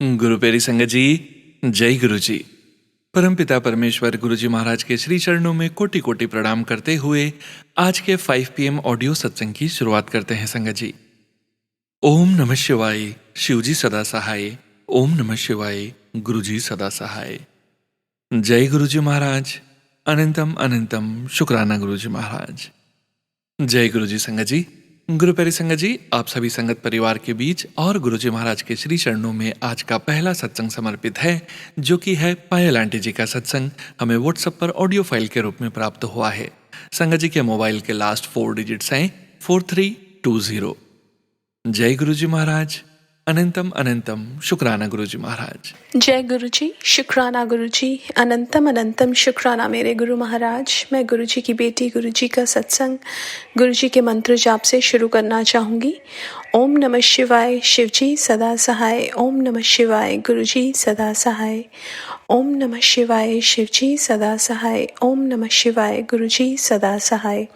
गुरु peri संगत जी, जय गुरु जी। परमपिता परमेश्वर गुरु जी महाराज के श्री चरणों में कोटि कोटि प्रणाम करते हुए आज के 5 PM ऑडियो सत्संग की शुरुआत करते हैं संगत जी। ओम नमः शिवाय, शिव जी सदा सहाय। ओम नमः शिवाय, गुरु जी सदा सहाय। जय गुरु जी महाराज। अनंतम अनंतम शुक्राना गुरु जी महाराज। जय गुरु जी संगत जी। गुरु प्यारी संगत जी, आप सभी संगत परिवार के बीच और गुरु जी महाराज के श्री चरणों में आज का पहला सत्संग समर्पित है, जो कि है पायल आंटी जी का सत्संग। हमें व्हाट्सएप पर ऑडियो फाइल के रूप में प्राप्त हुआ है। संगत जी के मोबाइल के लास्ट 4 डिजिट्स हैं 4320। जय गुरु जी महाराज। अनंतम अनंतम शुक्राना गुरु जी महाराज। जय गुरु जी, शुक्राना गुरु जी, अनंतम अनंतम शुक्राना मेरे गुरु महाराज। मैं गुरु जी की बेटी गुरु जी का सत्संग गुरु जी के मंत्र जाप से शुरू करना चाहूँगी। ओम नमः शिवाय, शिव जी सदा सहाय। ओम नमः शिवाय, गुरु जी सदा सहाय। ओम नमः शिवाय, शिव जी सदा सहाय। ओम नमः शिवाय, गुरु जी सदा सहाय।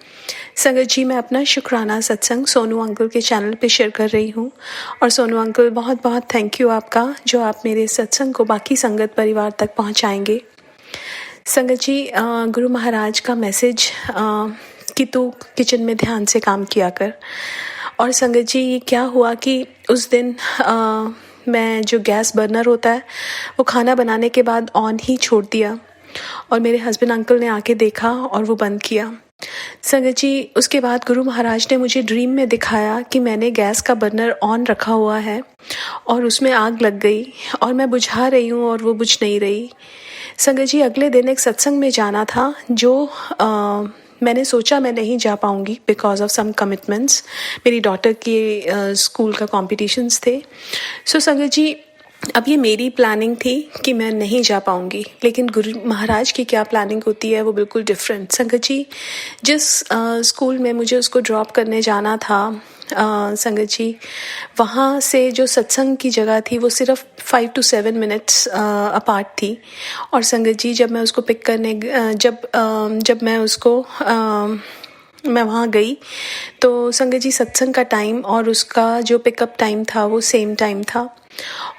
संगत जी, मैं अपना शुक्राना सत्संग सोनू अंकल के चैनल पे शेयर कर रही हूँ। और सोनू अंकल, बहुत बहुत थैंक यू आपका, जो आप मेरे सत्संग को बाकी संगत परिवार तक पहुँचाएंगे। संगत जी, गुरु महाराज का मैसेज कि तू किचन में ध्यान से काम किया कर। और संगत जी, ये क्या हुआ कि उस दिन मैं जो गैस बर्नर होता है वो खाना बनाने के बाद ऑन ही छोड़ दिया, और मेरे हस्बैंड अंकल ने आके देखा और वो बंद किया। संगत जी, उसके बाद गुरु महाराज ने मुझे ड्रीम में दिखाया कि मैंने गैस का बर्नर ऑन रखा हुआ है और उसमें आग लग गई और मैं बुझा रही हूँ और वो बुझ नहीं रही। संगत जी, अगले दिन एक सत्संग में जाना था, जो मैंने सोचा मैं नहीं जा पाऊँगी बिकॉज ऑफ सम कमिटमेंट्स। मेरी डॉटर के स्कूल का कॉम्पिटिशन्स थे। सो संगत जी, अब ये मेरी प्लानिंग थी कि मैं नहीं जा पाऊँगी, लेकिन गुरु महाराज की क्या प्लानिंग होती है वो बिल्कुल डिफरेंट। संगत जी, जिस स्कूल में मुझे उसको ड्रॉप करने जाना था, संगत जी, वहाँ से जो सत्संग की जगह थी वो सिर्फ 5 to 7 मिनट्स अपार्ट थी। और संगत जी, जब मैं उसको पिक करने जब मैं उसको मैं वहाँ गई तो संगत जी, सत्संग का टाइम और उसका जो पिकअप टाइम था वो सेम टाइम था।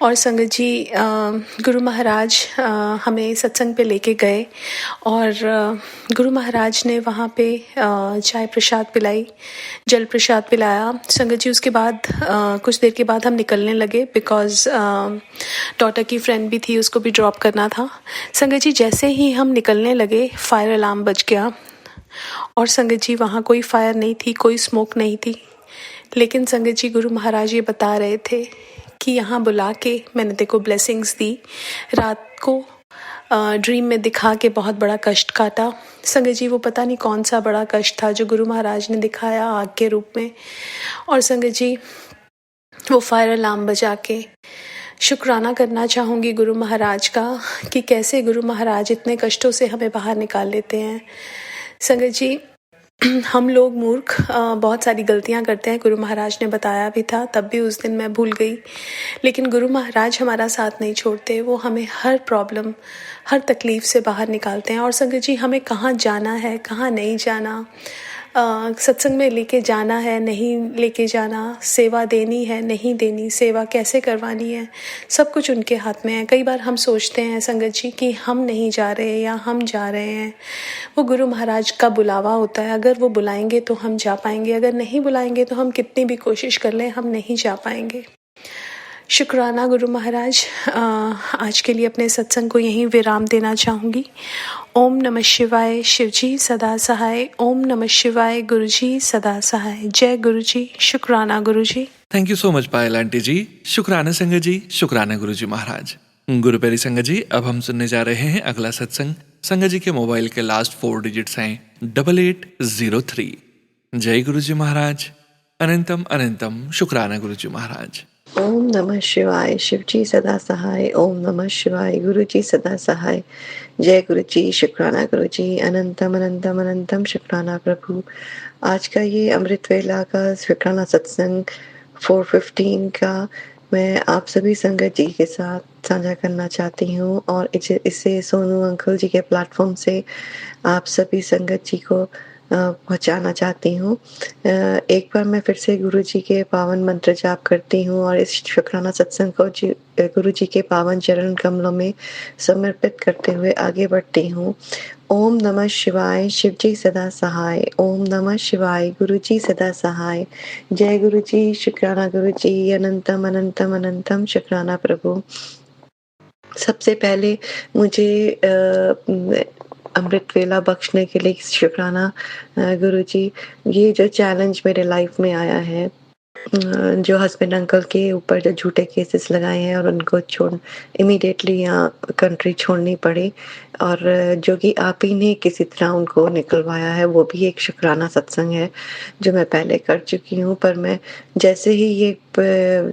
और संगत जी, गुरु महाराज हमें सत्संग पे लेके गए और गुरु महाराज ने वहाँ पे चाय प्रसाद पिलाई, जल प्रसाद पिलाया। संगत जी, उसके बाद कुछ देर के बाद हम निकलने लगे बिकॉज डॉटर की फ्रेंड भी थी, उसको भी ड्रॉप करना था। संगत जी, जैसे ही हम निकलने लगे फायर अलार्म बज गया। और संगत जी, वहाँ कोई फायर नहीं थी, कोई स्मोक नहीं थी, लेकिन संगत जी, गुरु महाराज ये बता रहे थे कि यहाँ बुला के मैंने देखो ब्लेसिंग्स दी, रात को ड्रीम में दिखा के बहुत बड़ा कष्ट काटा। संगत जी, वो पता नहीं कौन सा बड़ा कष्ट था जो गुरु महाराज ने दिखाया आग के रूप में। और संगत जी, वो फायर अलार्म बजा के शुक्राना करना चाहूँगी गुरु महाराज का कि कैसे गुरु महाराज इतने कष्टों से हमें बाहर निकाल लेते हैं। संगत जी, हम लोग मूर्ख बहुत सारी गलतियां करते हैं, गुरु महाराज ने बताया भी था, तब भी उस दिन मैं भूल गई। लेकिन गुरु महाराज हमारा साथ नहीं छोड़ते, वो हमें हर प्रॉब्लम, हर तकलीफ़ से बाहर निकालते हैं। और संगत जी, हमें कहाँ जाना है, कहाँ नहीं जाना, सत्संग में लेके जाना है, नहीं लेके जाना, सेवा देनी है, नहीं देनी, सेवा कैसे करवानी है, सब कुछ उनके हाथ में है। कई बार हम सोचते हैं संगत जी कि हम नहीं जा रहे या हम जा रहे हैं, वो गुरु महाराज का बुलावा होता है। अगर वो बुलाएंगे तो हम जा पाएंगे, अगर नहीं बुलाएंगे तो हम कितनी भी कोशिश कर लें हम नहीं जा पाएंगे। शुक्राना गुरु महाराज। आज के लिए अपने सत्संग को यहीं विराम देना चाहूँगी। ओम नमः शिवाय, शिव जी सदा सहाय। ओम नमः शिवाय, गुरु जी सदा सहाय। जय गुरु जी, शुक्राना Guru ji. Thank you so much Payal aunty ji. शुक्राना संगत जी, शुक्राना गुरु जी महाराज। गुरु प्यारी संगत जी, अब हम सुनने जा रहे हैं अगला सत्संग। संगत जी के मोबाइल के लास्ट 4 डिजिट्स हैं 8803। जय गुरु जी महाराज। अनंतम अनंतम शुक्राना गुरु जी महाराज। ओम नमः शिवाय, शिव जी सदा सहाय। ओम नमः शिवाय, गुरु जी सदा सहाय। जय गुरु जी, शुक्राना गुरु जी। अनंतम अनंतम अनंतम शुक्राना प्रभु। आज का ये अमृत वेला का शुक्राना सत्संग 415 का मैं आप सभी संगत जी के साथ साझा करना चाहती हूँ, और इसे सोनू अंकल जी के प्लेटफॉर्म से आप सभी संगत जी को पहुँचाना चाहती हूँ। एक बार मैं फिर से गुरुजी के पावन मंत्र जाप करती हूँ और इस शुक्राना सत्संग को गुरुजी के पावन चरण कमलों में समर्पित करते हुए आगे बढ़ती हूँ। ओम नमः शिवाय, शिवजी सदा सहाय। ओम नमः शिवाय, गुरुजी सदा सहाय। जय गुरुजी, शुक्राना गुरुजी, अनंतम अनंतम अनंतम शुक्राना प्रभु। सबसे पहले मुझे अमृत वेला बख्शने के लिए शुक्राना गुरुजी। ये जो चैलेंज मेरे लाइफ में आया है, जो हस्बैंड अंकल के ऊपर जो झूठे केसेस लगाए हैं और उनको इमीडिएटली यहाँ कंट्री छोड़नी पड़ी, और जो कि आप ही ने किसी तरह उनको निकलवाया है, वो भी एक शुक्राना सत्संग है जो मैं पहले कर चुकी हूँ। पर मैं जैसे ही ये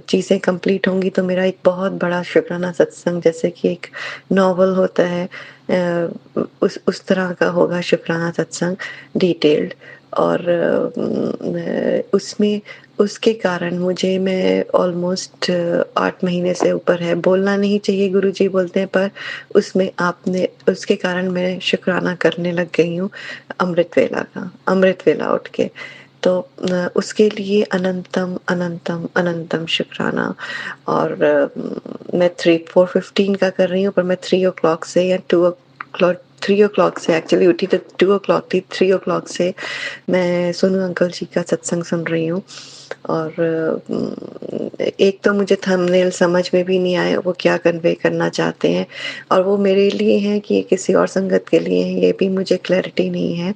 चीज़ें कंप्लीट होंगी तो मेरा एक बहुत बड़ा शुक्राना सत्संग, जैसे कि एक नॉवल होता है, उस तरह का होगा शुक्राना सत्संग, डिटेल्ड। और उसमें उसके कारण मैं ऑलमोस्ट 8 महीने से ऊपर है, बोलना नहीं चाहिए गुरुजी बोलते हैं, पर उसके कारण मैं शुक्राना करने लग गई हूँ अमृत वेला उठ के। तो उसके लिए अनंतम अनंतम अनंतम शुक्राना। और मैं 4:15 का कर रही हूँ, पर मैं 3 o'clock से या 3 o'clock से एक्चुअली उठी तो 2 o'clock थी, 3 o'clock से मैं सोनू अंकल जी का सत्संग सुन रही हूँ। और एक तो मुझे थंबनेल समझ में भी नहीं आया वो क्या कन्वे करना चाहते हैं, और वो मेरे लिए है कि किसी और संगत के लिए है, ये भी मुझे क्लैरिटी नहीं है।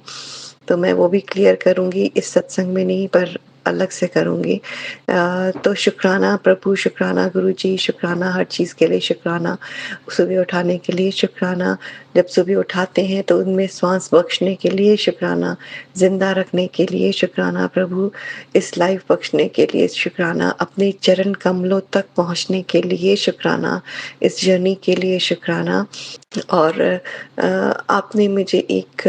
तो मैं वो भी क्लियर करूँगी, इस सत्संग में नहीं पर अलग से करूँगी। तो शुक्राना प्रभु, शुक्राना गुरुजी, शुक्राना हर चीज़ के लिए, शुक्राना सुबह उठाने के लिए, शुक्राना जब सुबह उठाते हैं तो उनमें श्वास बख्शने के लिए, शुक्राना जिंदा रखने के लिए, शुक्राना प्रभु इस लाइफ बख्शने के लिए, शुक्राना अपने चरण कमलों तक पहुंचने के लिए, शुक्राना इस जर्नी के लिए, शुक्राना। और आपने मुझे एक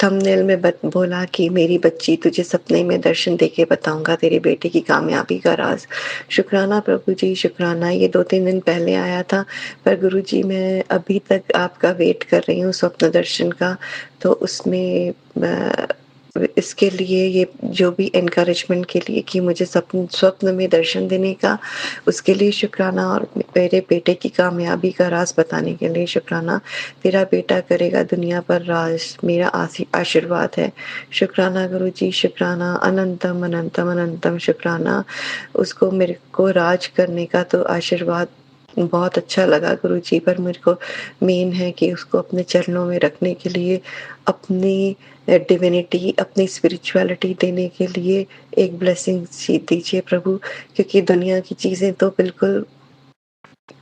थंबनेल में बोला कि मेरी बच्ची तुझे सपने में दर्शन देके बताऊंगा तेरे बेटे की कामयाबी का राज। शुक्राना प्रभु जी, शुक्राना। ये 2-3 दिन पहले आया था, पर गुरु जी मैं अभी तक आपका वेट कर रही हूँ स्वप्न दर्शन का। तो उसमें इसके लिए ये जो भी एनकरेजमेंट के लिए कि मुझे स्वप्न में दर्शन देने का, उसके लिए शुक्राना। और मेरे बेटे की कामयाबी का राज बताने के लिए शुक्राना। तेरा बेटा करेगा दुनिया पर राज, मेरा आशीर्वाद है। शुक्राना गुरु जी, शुक्राना। अनंतम अनंतम अनंतम शुक्राना। उसको मेरे को राज करने का तो आशीर्वाद बहुत अच्छा लगा गुरु जी, पर मेरे को मेन है कि उसको अपने चरणों में रखने के लिए, अपनी डिविनिटी, अपनी स्पिरिचुअलिटी देने के लिए एक ब्लेसिंग दीजिए प्रभु। क्योंकि दुनिया की चीज़ें तो बिल्कुल,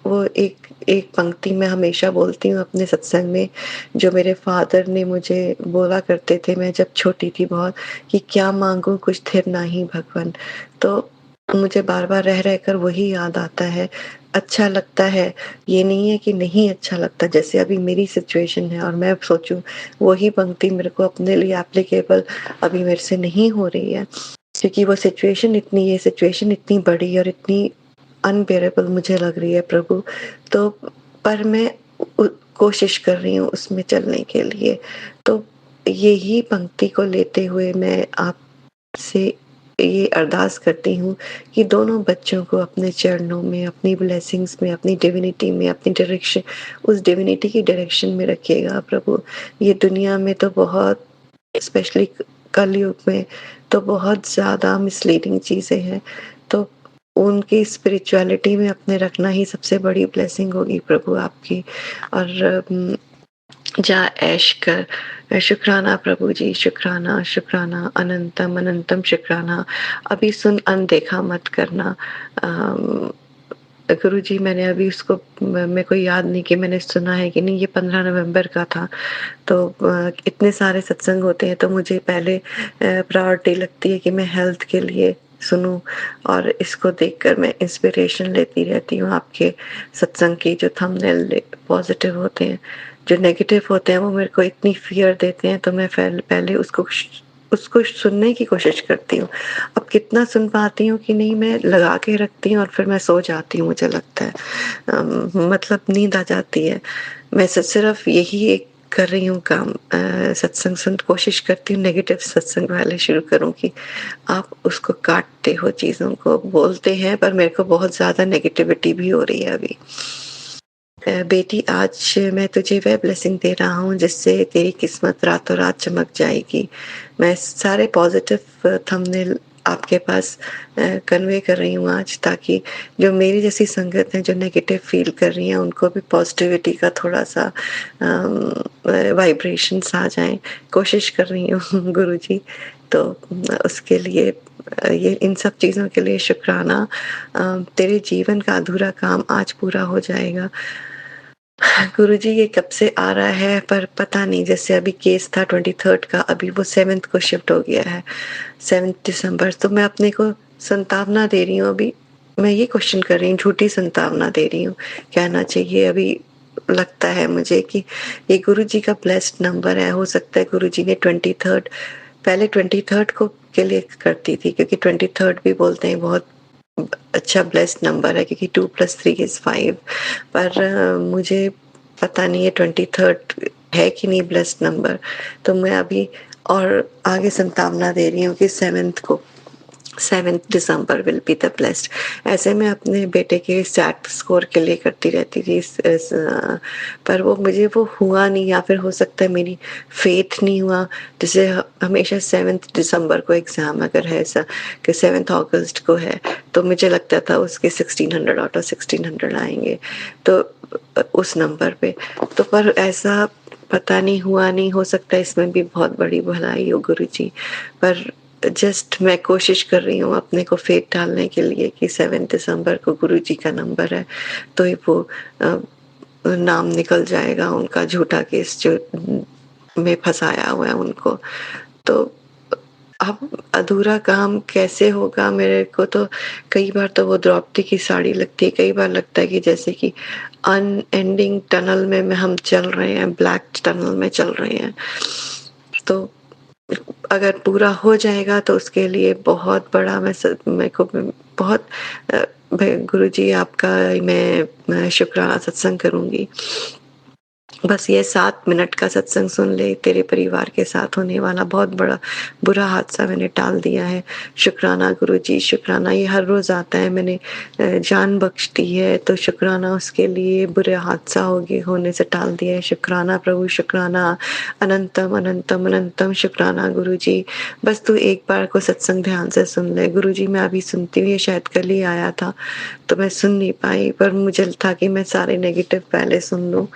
वो एक एक पंक्ति मैं हमेशा बोलती हूँ अपने सत्संग में, जो मेरे फादर ने मुझे बोला करते थे मैं जब छोटी थी बहुत, कि क्या मांगू कुछ थिर नाही भगवन। तो मुझे बार-बार रह कर वही याद आता है। अच्छा लगता है, ये नहीं है कि नहीं अच्छा लगता, जैसे अभी मेरी सिचुएशन है और मैं सोचूँ वही पंक्ति मेरे को अपने लिए एप्लीकेबल अभी मेरे से नहीं हो रही है, क्योंकि ये सिचुएशन इतनी बड़ी और इतनी अनबेरेबल मुझे लग रही है प्रभु। तो पर मैं कोशिश कर रही हूँ उसमें चलने के लिए। तो यही पंक्ति को लेते हुए मैं आपसे ये अरदास करती हूँ कि दोनों बच्चों को अपने चरणों में, अपनी ब्लेसिंग्स में, अपनी डिविनिटी में, अपनी डायरेक्शन, उस डिविनिटी की डायरेक्शन में रखिएगा प्रभु। ये दुनिया में तो बहुत, स्पेशली कलयुग में तो बहुत ज़्यादा मिसलीडिंग चीज़ें हैं। तो उनकी स्पिरिचुअलिटी में अपने रखना ही सबसे बड़ी ब्लेसिंग होगी प्रभु आपकी। और जा ऐश कर। शुक्राना प्रभु जी, शुक्राना शुक्राना। अनंतम अनंतम शुक्राना। अभी सुन अनदेखा मत करना। गुरु जी मैंने अभी उसको, मेरे को याद नहीं कि मैंने सुना है कि नहीं, ये 15 नवंबर का था। तो इतने सारे सत्संग होते हैं तो मुझे पहले प्रायोरिटी लगती है कि मैं हेल्थ के लिए सुनूं, और इसको देखकर मैं इंस्पिरेशन लेती रहती हूँ आपके सत्संग की। जो थंबनेल पॉजिटिव होते हैं, जो नेगेटिव होते हैं वो मेरे को इतनी फियर देते हैं, तो मैं पहले उसको सुनने की कोशिश करती हूँ। अब कितना सुन पाती हूँ कि नहीं, मैं लगा के रखती हूँ और फिर मैं सो जाती हूँ, मुझे लगता है मतलब नींद आ जाती है। मैं सिर्फ यही एक कर रही हूँ काम, सत्संग कोशिश करती हूँ नेगेटिव सत्संग वाले शुरू करूँ कि आप उसको काटते हो, चीज़ों को बोलते हैं, पर मेरे को बहुत ज़्यादा नेगेटिविटी भी हो रही है अभी। बेटी, आज मैं तुझे वह ब्लेसिंग दे रहा हूँ जिससे तेरी किस्मत रातों रात चमक जाएगी। मैं सारे पॉजिटिव थंबनेल आपके पास कन्वे कर रही हूँ आज, ताकि जो मेरी जैसी संगत है, जो नेगेटिव फील कर रही हैं, उनको भी पॉजिटिविटी का थोड़ा-सा वाइब्रेशंस आ जाएँ। कोशिश कर रही हूँ गुरुजी, तो उसके लिए ये इन सब चीज़ों के लिए शुक्राना। तेरे जीवन का अधूरा काम आज पूरा हो जाएगा। गुरुजी, ये कब से आ रहा है, पर पता नहीं, जैसे अभी केस था 23rd का, अभी वो 7th को शिफ्ट हो गया है, 7 दिसंबर। तो मैं अपने को संतावना दे रही हूँ अभी। मैं ये क्वेश्चन कर रही हूँ, झूठी संतावना दे रही हूँ, कहना चाहिए। अभी लगता है मुझे कि ये गुरुजी का ब्लेस्ड नंबर है। हो सकता है गुरुजी ने 23rd, पहले 23rd को के लिए करती थी, क्योंकि 23rd भी बोलते हैं बहुत अच्छा ब्लेस्ड नंबर है, क्योंकि 2 + 3 = 5। पर मुझे पता नहीं है 23rd है कि नहीं ब्लेस्ड नंबर। तो मैं अभी और आगे संतावना दे रही हूँ कि 7th December will be the blessed. ऐसे मैं अपने बेटे के सैट स्कोर के लिए करती रहती थी, पर वो हुआ नहीं, या फिर हो सकता है मेरी फेथ नहीं हुआ। जैसे हमेशा 7th दिसंबर को एग्जाम अगर है, ऐसा कि 7th अगस्त को है, तो मुझे लगता था उसके 1600 आउट ऑफ 1600 आएंगे, तो उस नंबर पे। तो पर ऐसा पता नहीं हुआ, नहीं हो सकता इसमें भी बहुत बड़ी भलाई हो गुरुजी। पर जस्ट मैं कोशिश कर रही हूँ अपने को फेथ डालने के लिए कि 7 दिसंबर को गुरुजी का नंबर है, तो ही वो नाम निकल जाएगा उनका, झूठा केस जो में फंसाया हुआ है उनको। तो अब अधूरा काम कैसे होगा? मेरे को तो कई बार तो वो द्रौपदी की साड़ी लगती है, कई बार लगता है कि जैसे कि अनएंडिंग टनल में हम चल रहे हैं, ब्लैक टनल में चल रहे हैं। तो अगर पूरा हो जाएगा तो उसके लिए बहुत बड़ा मेरे को बहुत गुरुजी आपका मैं शुक्राना सत्संग करूँगी। बस ये 7 मिनट का सत्संग सुन ले, तेरे परिवार के साथ होने वाला बहुत बड़ा बुरा हादसा मैंने टाल दिया है। शुक्राना गुरुजी, शुक्राना। ये हर रोज़ आता है, मैंने जान बख्श दी है, तो शुक्राना उसके लिए। बुरा हादसा होने से टाल दिया है, शुक्राना प्रभु, शुक्राना। अनंतम अनंतम अनंतम शुक्राना गुरुजी। बस तू एक बार को सत्संग ध्यान से सुन ले गुरुजी। मैं अभी सुनती हूँ, ये शायद कल ही आया था तो मैं सुन नहीं पाई, पर मुझे था कि मैं सारे नेगेटिव पहले सुन लूँ।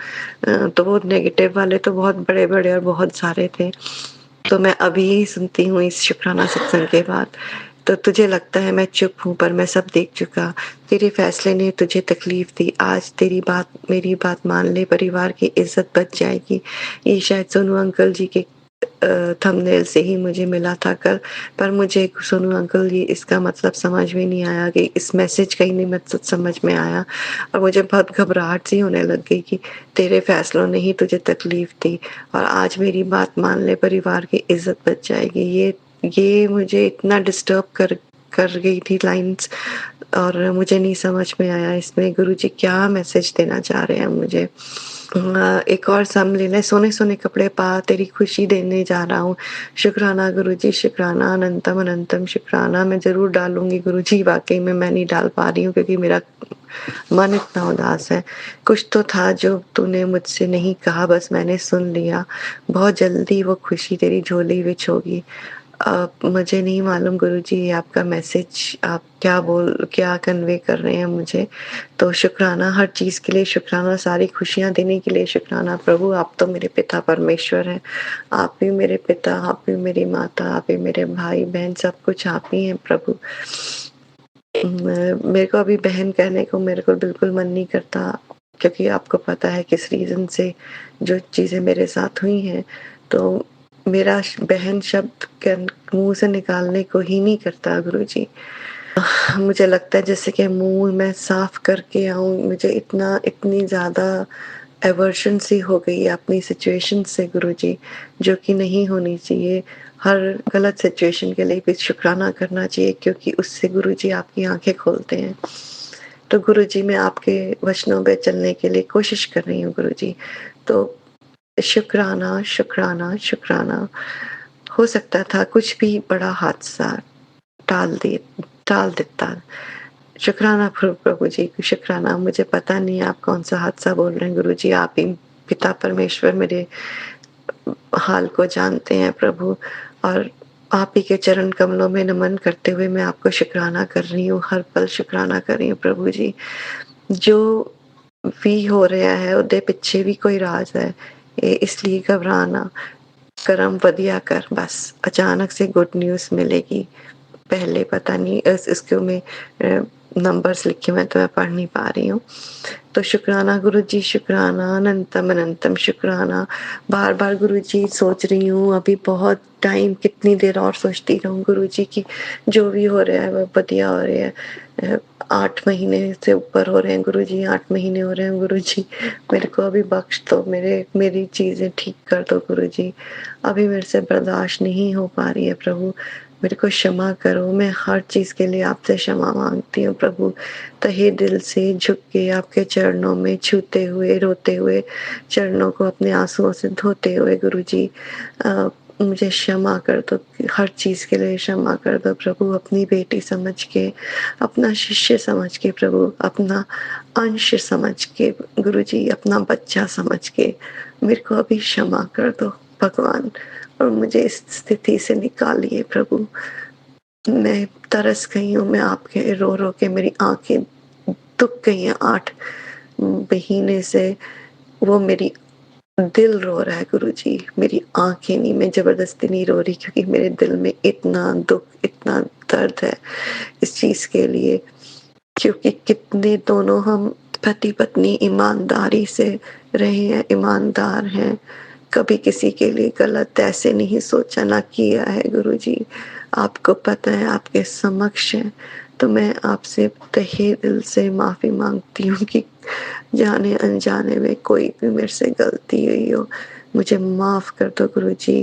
तो वो नेगेटिव वाले तो बहुत बड़े-बड़े और बहुत सारे थे, तो मैं अभी ही सुनती हूँ इस शुक्राना सत्संग के बाद। तो तुझे लगता है मैं चुप हूँ, पर मैं सब देख चुका। तेरे फैसले ने तुझे तकलीफ दी, आज मेरी बात मान ले, परिवार की इज्जत बच जाएगी। ये शायद सोनू अंकल जी के थंबनेल से ही मुझे मिला था कल, पर मुझे सोनू अंकल जी इसका मतलब समझ में नहीं आया, कि इस मैसेज का ही नहीं मतलब समझ में आया, और मुझे बहुत घबराहट सी होने लग गई कि तेरे फैसलों ने ही तुझे तकलीफ दी, और आज मेरी बात मान ले, परिवार की इज्जत बच जाएगी। ये मुझे इतना डिस्टर्ब कर गई थी लाइन्स, और मुझे नहीं समझ में आया इसमें गुरुजी क्या मैसेज देना चाह रहे हैं मुझे। एक और सम ले ले, सोने सोने कपड़े पा, तेरी खुशी देने जा रहा हूँ। शुक्राना गुरुजी, शुक्राना। अनंतम अनंतम शुक्राना। मैं जरूर डालूंगी गुरुजी, वाकई में मैं नहीं डाल पा रही हूँ क्योंकि मेरा मन इतना उदास है। कुछ तो था जो तूने मुझसे नहीं कहा, बस मैंने सुन लिया। बहुत जल्दी वो खुशी तेरी झोली विच होगी। मुझे नहीं मालूम गुरुजी ये आपका मैसेज आप क्या कन्वे कर रहे हैं मुझे। तो शुक्राना हर चीज़ के लिए, शुक्राना सारी खुशियाँ देने के लिए, शुक्राना प्रभु। आप तो मेरे पिता परमेश्वर हैं, आप ही मेरे पिता, आप ही मेरी माता, आप ही मेरे भाई बहन, सब कुछ आप ही हैं प्रभु। मेरे को अभी बहन कहने को मेरे को बिल्कुल मन नहीं करता, क्योंकि आपको पता है किस रीज़न से जो चीज़ें मेरे साथ हुई हैं, तो मेरा बहन शब्द मुँह से निकालने को ही नहीं करता गुरुजी। मुझे लगता है जैसे कि मुँह मैं साफ करके आऊँ, मुझे इतनी ज़्यादा एवर्शन सी हो गई है अपनी सिचुएशन से गुरुजी, जो कि नहीं होनी चाहिए। हर गलत सिचुएशन के लिए भी शुक्राना करना चाहिए, क्योंकि उससे गुरुजी आपकी आँखें खोलते हैं। तो गुरुजी मैं आपके वचनों पे चलने के लिए कोशिश कर रही हूँ गुरुजी। तो शुक्राना, शुक्राना, शुक्राना। हो सकता था कुछ भी बड़ा हादसा टाल दे टाल देता। शुक्राना प्रभु जी, शुक्राना। मुझे पता नहीं आप कौन-सा हादसा बोल रहे हैं गुरुजी, आप ही पिता परमेश्वर मेरे हाल को जानते हैं प्रभु, और आप ही के चरण कमलों में नमन करते हुए मैं आपको शुक्राना कर रही हूँ, हर पल शुक्राना कर रही हूँ प्रभु जी। जो भी हो ਰਿਹਾ है ਉਹਦੇ ਪਿੱਛੇ ਵੀ ਕੋਈ ਰਾਜ ਹੈ, इसलिए घबराना, करम बढ़िया कर, बस अचानक से गुड न्यूज़ मिलेगी। पहले पता नहीं इसको में नंबर्स लिखे हुए हैं तो मैं पढ़ नहीं पा रही हूँ। तो शुक्राना गुरुजी, शुक्राना, अनंतम अनंतम शुक्राना। बार-बार गुरुजी सोच रही हूँ, अभी बहुत टाइम, कितनी देर और सोचती रहूँ गुरुजी कि जो भी हो रहा है वो बढ़िया हो रहा है। 8 महीने से ऊपर हो रहे हैं गुरुजी, 8 महीने हो रहे हैं गुरुजी। मेरे को अभी बख्श दो, मेरी चीज़ें ठीक कर दो गुरुजी। अभी मेरे से बर्दाश्त नहीं हो पा रही है प्रभु, मेरे को क्षमा करो। मैं हर चीज़ के लिए आपसे क्षमा माँगती हूँ प्रभु। तहे दिल से झुक के आपके चरणों में छूते हुए, रोते हुए, चरणों को अपने आँसुओं से धोते हुए गुरुजी मुझे क्षमा कर दो, हर चीज़ के लिए क्षमा कर दो प्रभु। अपनी बेटी समझ के, अपना शिष्य समझ के प्रभु, अपना अंश समझ के गुरुजी, अपना बच्चा समझ के मेरे को अभी क्षमा कर दो भगवान, और मुझे इस स्थिति से निकालिए प्रभु। मैं तरस गई हूँ, मैं आपके रो के मेरी आँखें दुख गई हैं। 8 महीने से वो मेरी दिल रो रहा है गुरुजी, मेरी आँखें नहीं, मैं ज़बरदस्ती नहीं रो रही, क्योंकि मेरे दिल में इतना दुःख, इतना दर्द है इस चीज़ के लिए, क्योंकि कितने दोनों हम पति-पत्नी ईमानदारी से रहे हैं, ईमानदार हैं, कभी किसी के लिए गलत ऐसे नहीं सोचा, ना किया है गुरुजी। आपको पता है, आपके समक्ष है, तो मैं आपसे तहे दिल से माफ़ी माँगती हूँ कि जाने अनजाने में कोई भी मेरे से गलती हुई हो, मुझे माफ़ कर दो गुरुजी।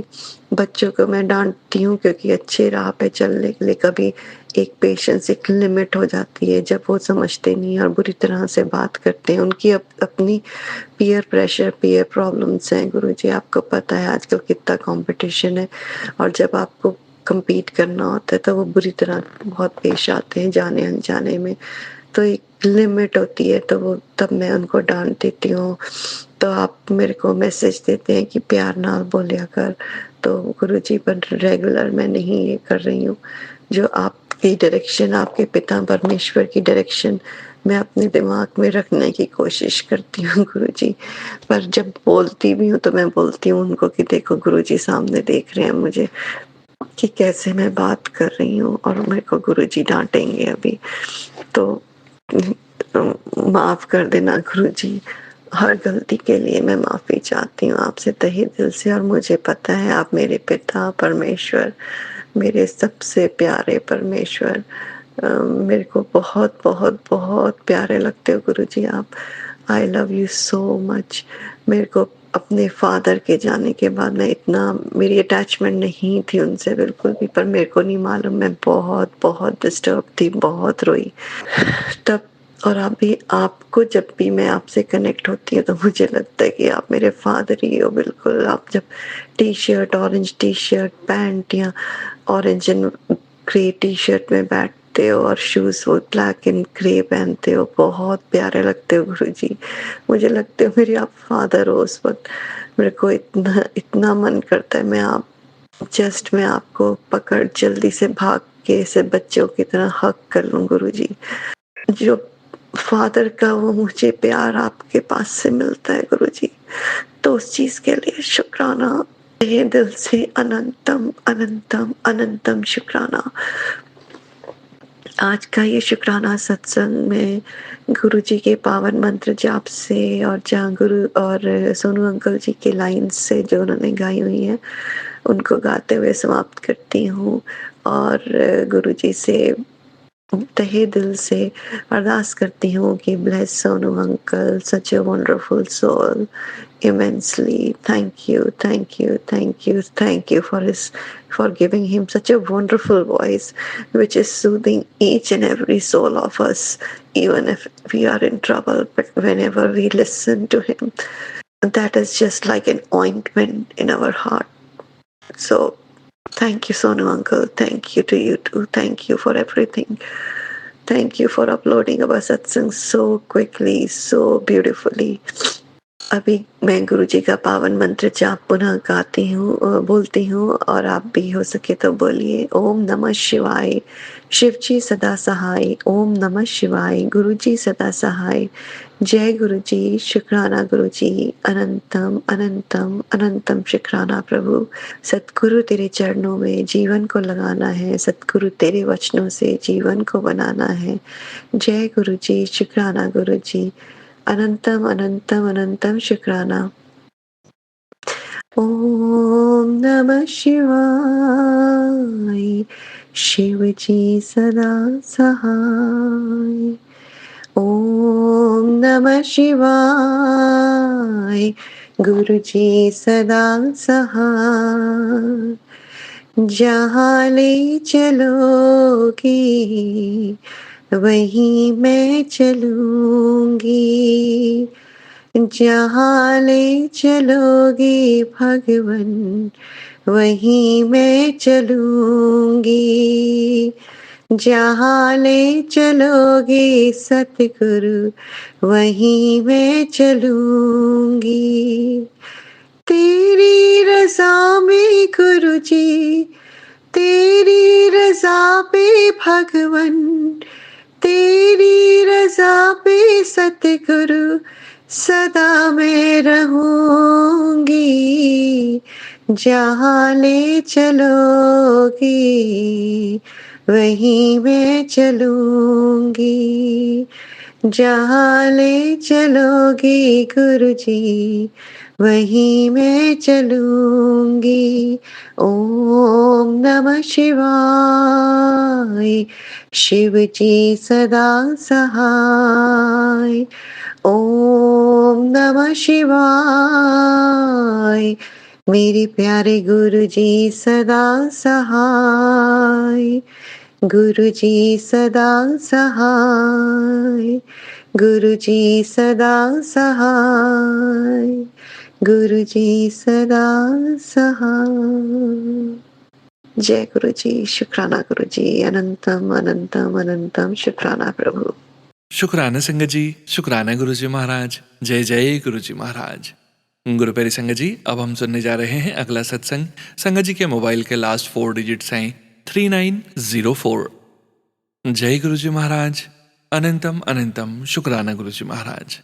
बच्चों को मैं डाँटती हूँ क्योंकि अच्छे राह पे चलने के लिए कभी एक पेशेंस, एक लिमिट हो जाती है जब वो समझते नहीं और बुरी तरह से बात करते हैं। उनकी अपनी पीयर प्रेशर, पीयर प्रॉब्लम्स हैं गुरुजी। आपको पता है आजकल कितना कॉम्पिटिशन है, और जब आपको कम्पीट करना होता है तो वो बुरी तरह बहुत पेश आते हैं जाने अनजाने में। तो एक लिमिट होती है, तो वो तब मैं उनको डाँट देती हूँ। तो आप मेरे को मैसेज देते हैं कि प्यार ना बोलिया कर, तो गुरुजी पर रेगुलर मैं नहीं ये कर रही हूँ। जो आपकी डायरेक्शन, आपके पिता परमेश्वर की डायरेक्शन मैं अपने दिमाग में रखने की कोशिश करती हूँ गुरुजी। पर जब बोलती भी हूँ तो मैं बोलती हूँ उनको कि देखो गुरुजी सामने देख रहे हैं मुझे कि कैसे मैं बात कर रही हूँ, और मेरे को गुरुजी डाँटेंगे अभी। तो माफ़ कर देना गुरुजी, हर गलती के लिए मैं माफ़ी चाहती हूँ आपसे तहे दिल से, और मुझे पता है आप मेरे पिता परमेश्वर, मेरे सबसे प्यारे परमेश्वर, मेरे को बहुत बहुत बहुत प्यारे लगते हो गुरुजी आप। I love you so much. मेरे को अपने फादर के जाने के बाद मैं इतना, मेरी अटैचमेंट नहीं थी उनसे बिल्कुल भी, पर मेरे को नहीं मालूम, मैं बहुत बहुत डिस्टर्ब थी, बहुत रोई तब। और अभी आपको जब भी मैं आपसे कनेक्ट होती हूँ तो मुझे लगता है कि आप मेरे फादर ही हो बिल्कुल। आप जब टी-शर्ट, ऑरेंज टी-शर्ट, पैंट या ऑरेंज एंड ग्रे टी-शर्ट में बैठते हो और शूज़ वो ब्लैक एंड ग्रे पहनते हो, बहुत प्यारे लगते हो गुरुजी। मुझे लगते हो मेरे आप फादर हो उस वक़्त। मेरे को इतना इतना मन करता है मैं आपको पकड़ जल्दी से भाग के ऐसे बच्चों की तरह हग कर लूँ गुरुजी। जो फादर का वो मुझे प्यार आपके पास से मिलता है गुरुजी, तो उस चीज़ के लिए शुक्राना तहे दिल से, अनंतम अनंतम अनंतम शुक्राना। आज का ये शुक्राना सत्संग में गुरुजी के पावन मंत्र जाप से, और जहाँ गुरु और सोनू अंकल जी के लाइन्स से जो उन्होंने गाई हुई हैं, उनको गाते हुए समाप्त करती हूँ। और गुरुजी से तहे दिल से अरदास करती हूँ कि bless Sonu uncle, such a wonderful soul, immensely. Thank you, thank you, thank you, thank you for giving him such a wonderful voice, which is soothing each and every soul of us, even if we are in trouble. But whenever we listen to him, that is just like an ointment in our heart. So thank you, Sonu uncle. Thank you to you too. Thank you for everything. Thank you for uploading our satsang so quickly, so beautifully. अभी मैं गुरुजी का पावन मंत्र जाप पुनः गाती हूँ, बोलती हूँ, और आप भी हो सके तो बोलिए। ओम नमः शिवाय, शिवजी सदा सहाय। ओम नमः शिवाय, गुरुजी सदा सहाय। जय गुरुजी, शुक्राना गुरुजी, अनंतम अनंतम अनंतम शुक्राना प्रभु। सतगुरु तेरे चरणों में जीवन को लगाना है, सतगुरु तेरे वचनों से जीवन को बनाना है। जय गुरुजी, शुक्राना गुरुजी, अनंतम अनंतम अनंतम शुक्राना। ओम नमः शिवाय, शिवजी सदा सहाय। ओम नमः शिवाय, गुरुजी सदा सहाय। जहाँ ले चलोगे वहीं मैं चलूंगी, जहाँ ले चलोगे भगवन वहीं मैं चलूंगी, जहाँ ले चलोगे सतगुरु वहीं मैं चलूंगी। तेरी रज़ा में गुरुजी, तेरी रज़ा पे भगवन, तेरी रज़ा पे सतगुरु सदा मैं रहूंगी, जहाँ ले चलोगे वहीं मैं चलूंगी, जहाँ ले चलोगे गुरुजी वहीं मैं चलूंगी। ओम नमः शिवाय, शिवजी सदा सहाय। ओम नमः शिवाय, मेरे प्यारे गुरुजी सदा सहाय। गुरुजी सदा सहाय, गुरुजी सदा सहाय, गुरुजी सदा सहाय। जय गुरुजी, शुक्राना गुरुजी, अनंतम अनंतम अनंतम शुक्राना प्रभु। शुक्राना संगत जी, शुक्राना गुरुजी महाराज। जय जय गुरुजी महाराज। गुरु प्यारी संगत जी, अब हम सुनने जा रहे हैं अगला सत्संग। संगत जी के मोबाइल के लास्ट 4 डिजिट्स हैं 3904। जय गुरुजी महाराज, अनंतम अनंतम शुक्राना गुरुजी महाराज।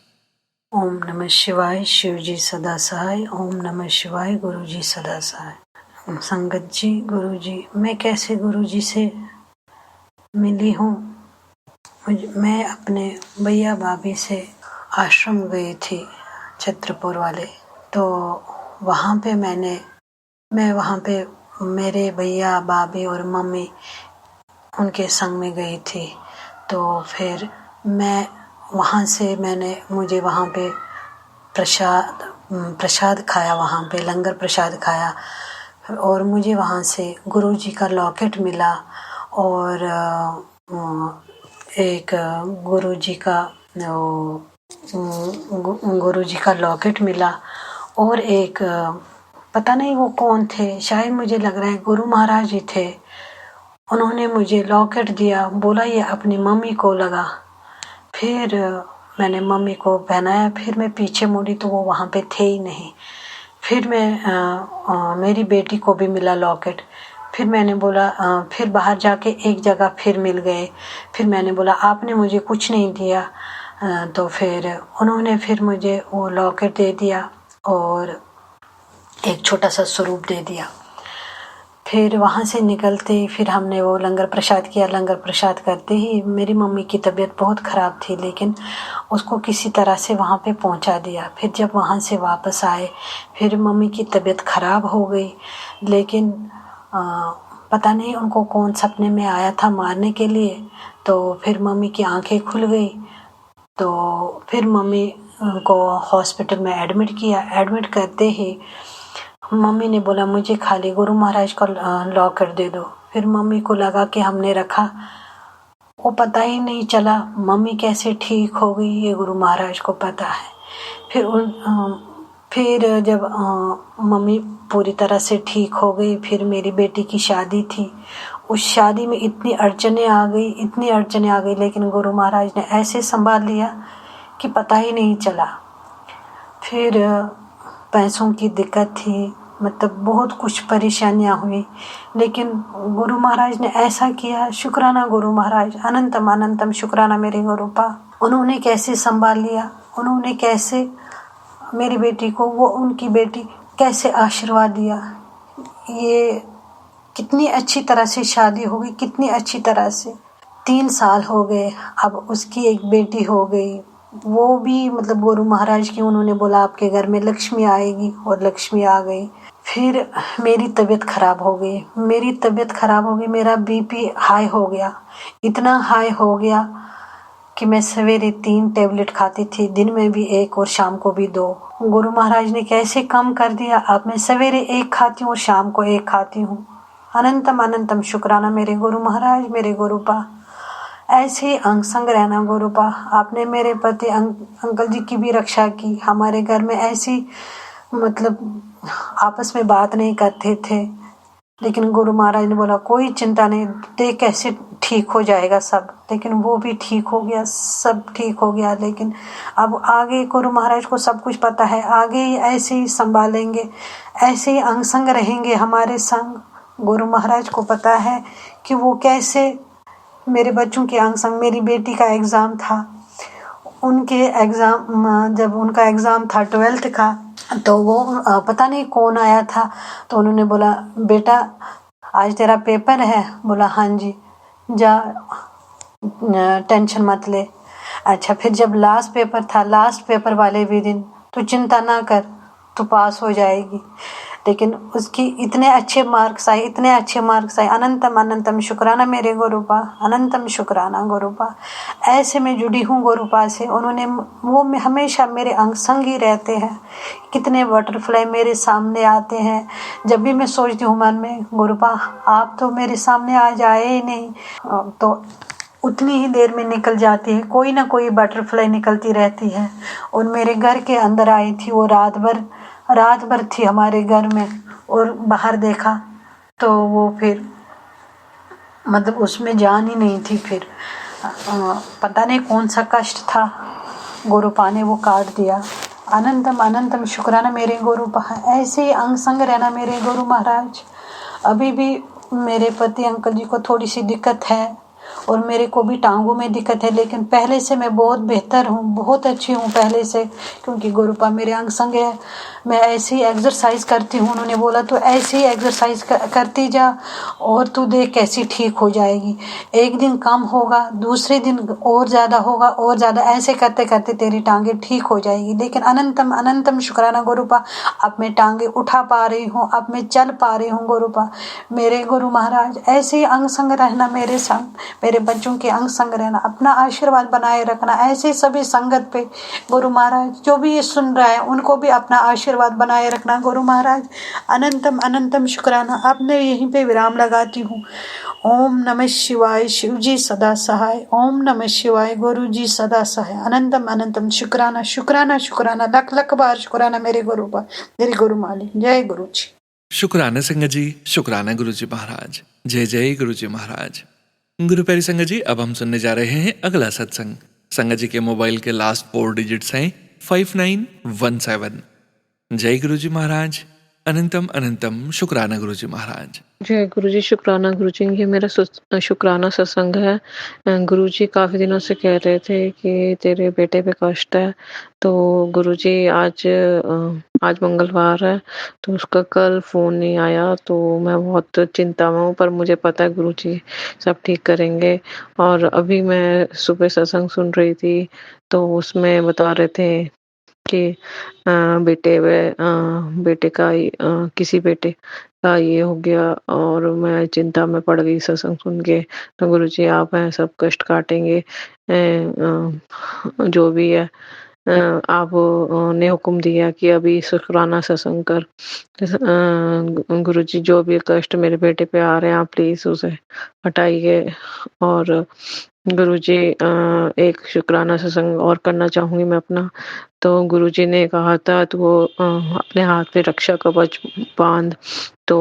ओम नमः शिवाय, शिवजी सदा सहाय। ओम नमः शिवाय, गुरुजी सदा सहाय। संगत जी, गुरुजी, मैं कैसे गुरुजी से मिली हूँ। मैं अपने भैया भाभी से आश्रम गई थी, छत्रपुर वाले। तो वहाँ पे मैं वहाँ पे मेरे भैया भाभी और मम्मी उनके संग में गई थी। तो फिर मैं वहाँ से मुझे वहाँ पे प्रसाद खाया, वहाँ पे लंगर प्रसाद खाया, और मुझे वहाँ से गुरुजी का लॉकेट मिला, और एक गुरुजी का लॉकेट मिला, और एक पता नहीं वो कौन थे, शायद मुझे लग रहा है गुरु महाराज जी थे। उन्होंने मुझे लॉकेट दिया, बोला ये अपनी मम्मी को लगा। फिर मैंने मम्मी को पहनाया, फिर मैं पीछे मुड़ी तो वो वहाँ पे थे ही नहीं। फिर मेरी बेटी को भी मिला लॉकेट। फिर मैंने बोला, फिर बाहर जाके एक जगह फिर मिल गए। फिर मैंने बोला आपने मुझे कुछ नहीं दिया। तो फिर उन्होंने फिर मुझे वो लॉकेट दे दिया और एक छोटा सा स्वरूप दे दिया। फिर वहाँ से निकलते ही फिर हमने वो लंगर प्रसाद किया। लंगर प्रसाद करते ही मेरी मम्मी की तबीयत बहुत ख़राब थी, लेकिन उसको किसी तरह से वहाँ पे पहुँचा दिया। फिर जब वहाँ से वापस आए, फिर मम्मी की तबीयत ख़राब हो गई, लेकिन पता नहीं उनको कौन सपने में आया था मारने के लिए। तो फिर मम्मी की आंखें खुल गई। तो फिर मम्मी को हॉस्पिटल में एडमिट किया। एडमिट करते ही मम्मी ने बोला मुझे खाली गुरु महाराज का लॉकेट दे दो। फिर मम्मी को लगा कि हमने रखा, वो पता ही नहीं चला फिर जब मम्मी पूरी तरह से ठीक हो गई, फिर मेरी बेटी की शादी थी। उस शादी में इतनी अड़चनें आ गई, लेकिन गुरु महाराज ने ऐसे संभाल लिया कि पता ही नहीं चला। फिर पैसों की दिक्कत थी, मतलब बहुत कुछ परेशानियां हुई, लेकिन गुरु महाराज ने ऐसा किया। शुक्राना गुरु महाराज, अनंतम अनंतम शुक्राना मेरे गुरुपा। उन्होंने कैसे संभाल लिया, उन्होंने कैसे मेरी बेटी को, वो उनकी बेटी कैसे आशीर्वाद दिया। ये कितनी अच्छी तरह से शादी हो गई, कितनी अच्छी तरह से। 3 साल हो गए, अब उसकी एक बेटी हो गई। वो भी मतलब गुरु महाराज की, उन्होंने बोला आपके घर में लक्ष्मी आएगी, और लक्ष्मी आ गई। फिर मेरी तबीयत खराब हो गई, मेरा बीपी हाई हो गया, इतना हाई हो गया कि मैं सवेरे 3 टेबलेट खाती थी, दिन में भी 1 और शाम को भी 2। गुरु महाराज ने कैसे कम कर दिया। अब मैं सवेरे 1 खाती हूँ और शाम को 1 खाती हूँ। अनंतम अनंतम शुक्राना मेरे गुरु महाराज, मेरे गुरुपा। ऐसे ही अंग संग रहना गुरुपा। आपने मेरे पति अंकल जी की भी रक्षा की। हमारे घर में ऐसी मतलब आपस में बात नहीं करते थे, लेकिन गुरु महाराज ने बोला कोई चिंता नहीं, देख कैसे ठीक हो जाएगा सब। लेकिन वो भी ठीक हो गया, सब ठीक हो गया। लेकिन अब आगे गुरु महाराज को सब कुछ पता है, आगे ही ऐसे ही संभालेंगे, ऐसे ही अंग संग रहेंगे हमारे संग। गुरु महाराज को पता है कि वो कैसे मेरे बच्चों के अंग संग। मेरी बेटी का एग्ज़ाम था, जब उनका एग्ज़ाम था 12th का, तो वो पता नहीं कौन आया था, तो उन्होंने बोला बेटा आज तेरा पेपर है। बोला हाँ जी, जा टेंशन मत ले। अच्छा, फिर जब लास्ट पेपर था, लास्ट पेपर वाले भी दिन, तो चिंता ना कर, तू पास हो जाएगी। लेकिन उसकी इतने अच्छे मार्क्स आए। अनंतम अनंतम शुक्राना मेरे गुरुपा, अनंतम शुक्राना गुरुपा। ऐसे मैं जुड़ी हूँ गुरुपा से। वो हमेशा मेरे अंग संग ही रहते हैं। कितने बटरफ्लाई मेरे सामने आते हैं। जब भी मैं सोचती हूँ मन में, गुरुपा आप तो मेरे सामने आ जाए ही नहीं, तो उतनी ही देर में निकल जाती है, कोई ना कोई बटरफ्लाई निकलती रहती है। और मेरे घर के अंदर आई थी, वो रात भर थी हमारे घर में, और बाहर देखा तो वो फिर मतलब उसमें जान ही नहीं थी। फिर पता नहीं कौन सा कष्ट था, गुरुपा ने वो काट दिया। अनंतम अनंतम शुक्राना मेरे गुरुपा। ऐसे ही अंग संग रहना मेरे गुरु महाराज। अभी भी मेरे पति अंकल जी को थोड़ी सी दिक्कत है, और मेरे को भी टांगों में दिक्कत है, लेकिन पहले से मैं बहुत बेहतर हूँ, बहुत अच्छी हूँ पहले से, क्योंकि गुरुपा मेरे अंग संग है। मैं ऐसे ही एक्सरसाइज करती हूँ। उन्होंने बोला तो ऐसे ही एक्सरसाइज करती जा, और तू देख कैसी ठीक हो जाएगी। एक दिन कम होगा, दूसरे दिन और ज़्यादा होगा, और ज़्यादा, ऐसे करते करते तेरी टांगे ठीक हो जाएगी। लेकिन अनंतम अनंतम शुक्राना गुरुपा, अब मैं टांगे उठा पा रही हूँ, अब मैं चल पा रही हूँ गुरुपा मेरे गुरु महाराज। ऐसे ही अंग संग रहना मेरे संग, मेरे बच्चों के अंग संग रहना, अपना आशीर्वाद बनाए रखना। ऐसे सभी संगत पे गुरु महाराज, जो भी ये सुन रहा है उनको भी अपना आशीर्वाद बनाए रखना गुरु महाराज। अनंतम अनंतम शुक्राना। अब मैं यहीं पे विराम लगाती हूँ। ओम नमः शिवाय, शिव जी सदा सहाय। ओम नमः शिवाय, गुरु जी सदा सहाय। अनंतम अनंतम शुक्राना शुक्राना शुक्राना, लख लख बार शुक्राना मेरे गुरु पर, मेरे गुरु मालिक। जय गुरु जी। शुक्राना संगत जी, शुक्राना गुरु जी महाराज। जय जय गुरु जी महाराज। गुरु प्यारी संगत जी, अब हम सुनने जा रहे हैं अगला सत्संग। संगत जी के मोबाइल के लास्ट 4 डिजिट्स हैं 5917। जय गुरु जी महाराज। अनंतम अनंतम शुक्राना गुरु जी महाराज। जय गुरु जी, शुक्राना गुरु जी। ये मेरा शुक्राना सत्संग है। गुरु जी काफ़ी दिनों से कह रहे थे कि तेरे बेटे पे कष्ट है, तो गुरु जी आज मंगलवार है, तो उसका कल फ़ोन नहीं आया, तो मैं बहुत चिंता में हूँ, पर मुझे पता है गुरु जी सब ठीक करेंगे। और अभी मैं सुबह सत्संग सुन रही थी, तो उसमें बता रहे थे कि बेटे का किसी बेटे का ये हो गया, और मैं चिंता में पड़ गई सत्संग सुन के। तो गुरु जी आप हैं, सब कष्ट काटेंगे, जो भी है आप ने हुक्म दिया कि अभी शुक्राना सत्संग कर। गुरुजी जो भी कष्ट मेरे बेटे पे आ रहे हैं आप प्लीज़ उसे हटाइए। और गुरुजी एक शुक्राना सत्संग और करना चाहूँगी मैं अपना। तो गुरुजी ने कहा था तो वो अपने हाथ में रक्षा कवच बाँध। तो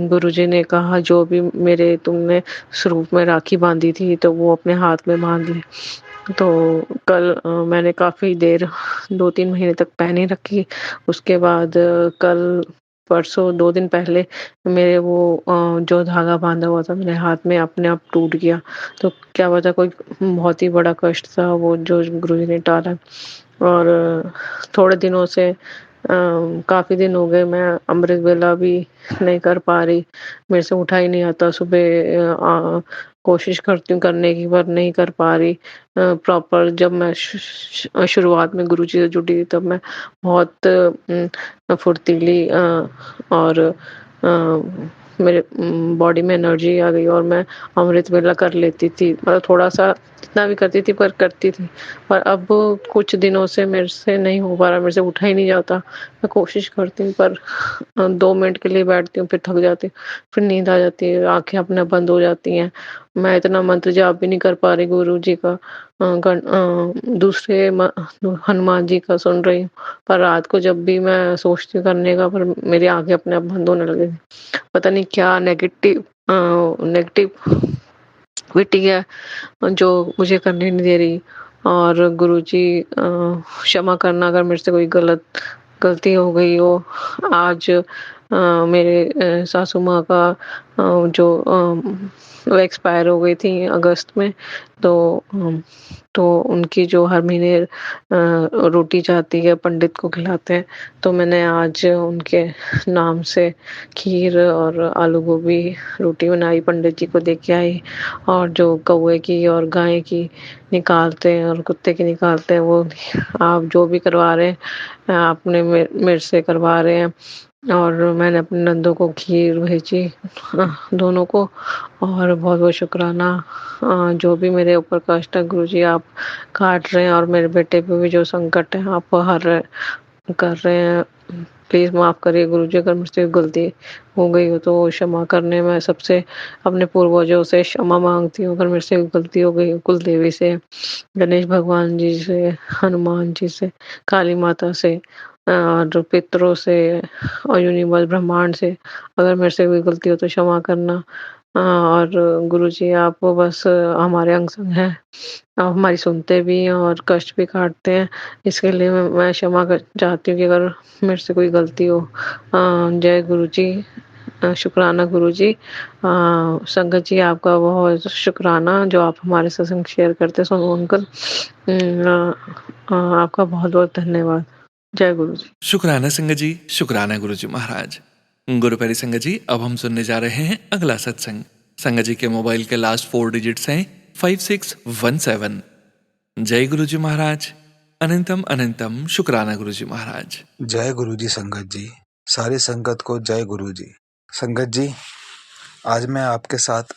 गुरुजी ने कहा जो भी मेरे तुमने स्वरूप में राखी बाँधी थी तो वो अपने हाथ में बाँध ले। तो कल मैंने काफ़ी देर 2-3 महीने तक पहनी रखी। उसके बाद कल परसों 2 दिन पहले मेरे वो जो धागा बाँधा हुआ था मेरे हाथ में अपने आप टूट गया। तो क्या पता कोई बहुत ही बड़ा कष्ट था वो जो गुरुजी ने टाला। और थोड़े दिनों से काफ़ी दिन हो गए मैं अमृत वेला भी नहीं कर पा रही। मेरे से उठा ही नहीं आता सुबह कोशिश करती हूँ करने की पर नहीं कर पा रही। प्रॉपर जब मैं शुरुआत में गुरुजी से जुड़ी तब मैं बहुत फुर्तीली और मेरे बॉडी में एनर्जी आ गई और मैं अमृत वेला कर लेती थी। मतलब थोड़ा-सा जितना भी करती थी पर करती थी। पर अब कुछ दिनों से मेरे से नहीं हो पा रहा, मेरे से उठा ही नहीं जाता। मैं कोशिश करती हूँ पर 2 मिनट के लिए बैठती हूँ, फिर थक जाती हूँ, फिर नींद आ जाती है, आँखें अपने आप बंद हो जाती हैं। मैं इतना मंत्र जाप भी नहीं कर पा रही गुरुजी का। दूसरे हनुमान जी का सुन रही हूँ, पर रात को जब भी मैं सोचती हूँ करने का पर मेरी आँखें अपने आप बंद होने लगती। पता नहीं क्या नेगेटिविटी है जो मुझे करने नहीं दे रही। और गुरुजी क्षमा करना अगर मेरे से कोई गलती हो गई हो। आज मेरे सासू माँ का जो वो एक्सपायर हो गई थी अगस्त में। तो तो उनकी जो हर महीने रोटी जाती है पंडित को खिलाते हैं। तो मैंने आज उनके नाम से खीर और आलू गोभी रोटी बनाई, पंडित जी को दे के आई। और जो कौवे की और गाय की निकालते हैं और कुत्ते की निकालते हैं वो आप जो भी करवा रहे हैं आपने मेरे से करवा रहे हैं। और मैंने अपने नंदों को खीर भेजी दोनों को। और बहुत-बहुत शुक्राना। जो भी मेरे ऊपर कष्ट है गुरुजी आप काट रहे हैं और मेरे बेटे पे भी जो संकट है आप हर कर रहे हैं। प्लीज़ माफ़ करिए गुरुजी अगर मुझसे गलती हो गई हो तो क्षमा करने मैं सबसे अपने पूर्वजों से क्षमा माँगती हूँ। अगर मेरे से गलती हो गई कुल देवी से, गणेश भगवान जी से, हनुमान जी से, काली माता से और पितरों से और यूनिवर्स ब्रह्मांड से अगर मेरे से कोई गलती हो तो क्षमा करना। और गुरुजी आप बस हमारे अंग-संग हैं। आप हमारी सुनते भी हैं और कष्ट भी काटते हैं। इसके लिए मैं क्षमा कर चाहती हूँ कि अगर मेरे से कोई गलती हो। जय गुरुजी। शुक्राना गुरुजी। संगत जी आपका बहुत शुक्राना जो आप हमारे सत्संग शेयर करते हैं सोनू अंकल। आपका बहुत-बहुत धन्यवाद। जय गुरुजी। शुक्राना संगत जी, शुक्राना गुरुजी महाराज। गुरुप्यारी संगत जी, अब हम सुनने जा रहे हैं अगला सत्संग। संगत जी के मोबाइल के लास्ट 4 डिजिट्स हैं 5617। जय गुरुजी महाराज। अनंतम अनंतम शुक्राना गुरुजी महाराज। जय गुरुजी संगत जी, सारी संगत को जय गुरुजी। संगत जी, आज मैं आपके साथ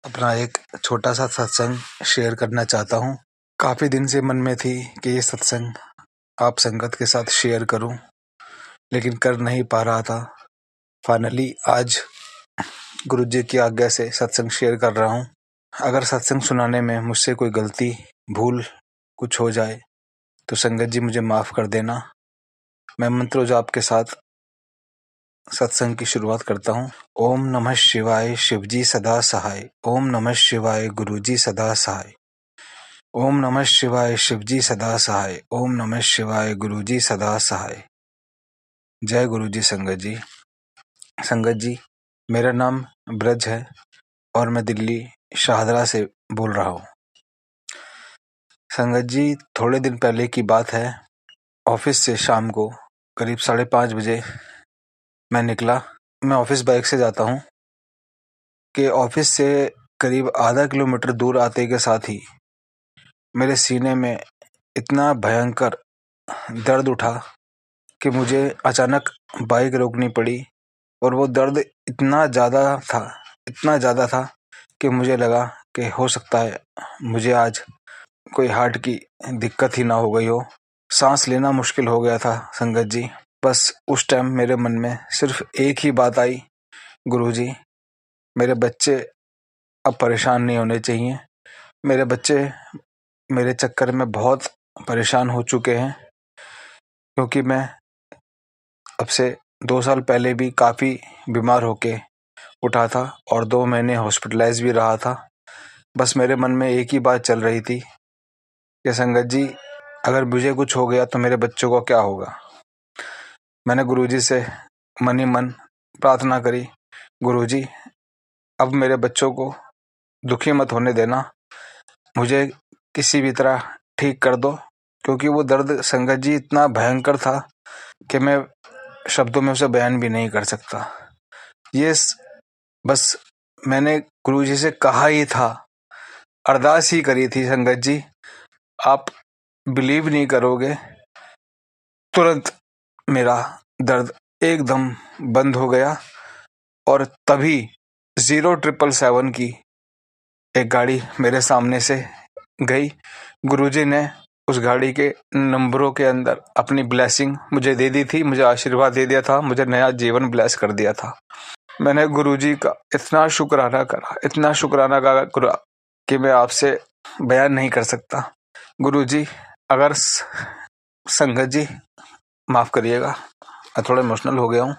अपना एक छोटा सा सत्संग शेयर करना चाहता हूँ। काफ़ी दिन से मन में थी कि ये सत्संग आप संगत के साथ शेयर करूँ, लेकिन कर नहीं पा रहा था। फाइनली आज गुरुजी की आज्ञा से सत्संग शेयर कर रहा हूँ। अगर सत्संग सुनाने में मुझसे कोई गलती भूल कुछ हो जाए तो संगत जी मुझे माफ़ कर देना। मैं मंत्रो जाप के साथ सत्संग की शुरुआत करता हूँ। ओम नमः शिवाय शिवजी सदा सहाय। ओम नमः शिवाय गुरुजी सदा सहाय। ओम नमः शिवाय शिवजी सदा सहाय। ओम नमः शिवाय गुरुजी सदा सहाय। जय गुरुजी संगत जी। संगत जी, मेरा नाम ब्रज है और मैं दिल्ली शाहदरा से बोल रहा हूँ। संगत जी, थोड़े दिन पहले की बात है। ऑफिस से शाम को करीब 5:30 बजे मैं निकला। मैं ऑफिस बाइक से जाता हूँ कि ऑफिस से करीब आधा किलोमीटर दूर आते के साथ ही मेरे सीने में इतना भयंकर दर्द उठा कि मुझे अचानक बाइक रोकनी पड़ी। और वो दर्द इतना ज़्यादा था कि मुझे लगा कि हो सकता है मुझे आज कोई हार्ट की दिक्कत ही ना हो गई हो। सांस लेना मुश्किल हो गया था संगत जी। बस उस टाइम मेरे मन में सिर्फ एक ही बात आई, गुरुजी मेरे बच्चे अब परेशान नहीं होने चाहिए। मेरे बच्चे मेरे चक्कर में बहुत परेशान हो चुके हैं, क्योंकि मैं अब से 2 साल पहले भी काफ़ी बीमार होके उठा था और 2 महीने हॉस्पिटलाइज भी रहा था। बस मेरे मन में एक ही बात चल रही थी कि संगत जी अगर मुझे कुछ हो गया तो मेरे बच्चों को क्या होगा। मैंने गुरुजी से मन ही मन प्रार्थना करी, गुरुजी अब मेरे बच्चों को दुखी मत होने देना, मुझे किसी भी तरह ठीक कर दो, क्योंकि वो दर्द संगत जी इतना भयंकर था कि मैं शब्दों में उसे बयान भी नहीं कर सकता। बस मैंने गुरुजी से कहा ही था, अरदास ही करी थी संगत जी, आप बिलीव नहीं करोगे, तुरंत मेरा दर्द एकदम बंद हो गया और तभी 0777 की एक गाड़ी मेरे सामने से गई। गुरुजी ने उस गाड़ी के नंबरों के अंदर अपनी ब्लेसिंग मुझे दे दी थी, मुझे आशीर्वाद दे दिया था, मुझे नया जीवन ब्लेस कर दिया था। मैंने गुरुजी का इतना शुक्राना करा कि मैं आपसे बयान नहीं कर सकता। गुरुजी अगर संगत जी माफ़ करिएगा, मैं थोड़ा इमोशनल हो गया हूँ।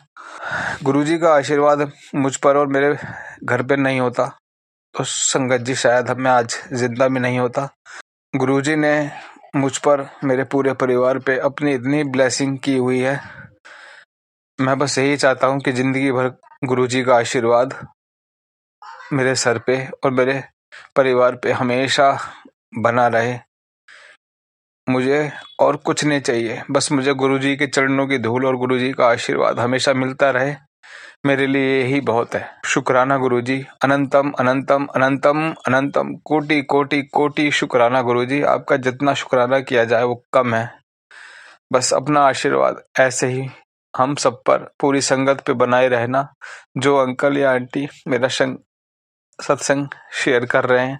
गुरुजी का आशीर्वाद मुझ पर और मेरे घर पे नहीं होता तो संगत जी शायद मैं आज जिंदा भी नहीं होता। गुरुजी ने मुझ पर, मेरे पूरे परिवार पे अपनी इतनी ब्लेसिंग की हुई है। मैं बस यही चाहता हूँ कि जिंदगी भर गुरुजी का आशीर्वाद मेरे सर पे और मेरे परिवार पे हमेशा बना रहे। मुझे और कुछ नहीं चाहिए, बस मुझे गुरुजी के चरणों की धूल और गुरुजी का आशीर्वाद हमेशा मिलता रहे, मेरे लिए यही बहुत है। शुक्राना गुरुजी, अनंतम अनंतम अनंतम अनंतम, कोटि कोटि कोटि शुक्राना गुरुजी। आपका जितना शुक्राना किया जाए वो कम है। बस अपना आशीर्वाद ऐसे ही हम सब पर, पूरी संगत पे बनाए रहना। जो अंकल या आंटी मेरा सत्संग शेयर कर रहे हैं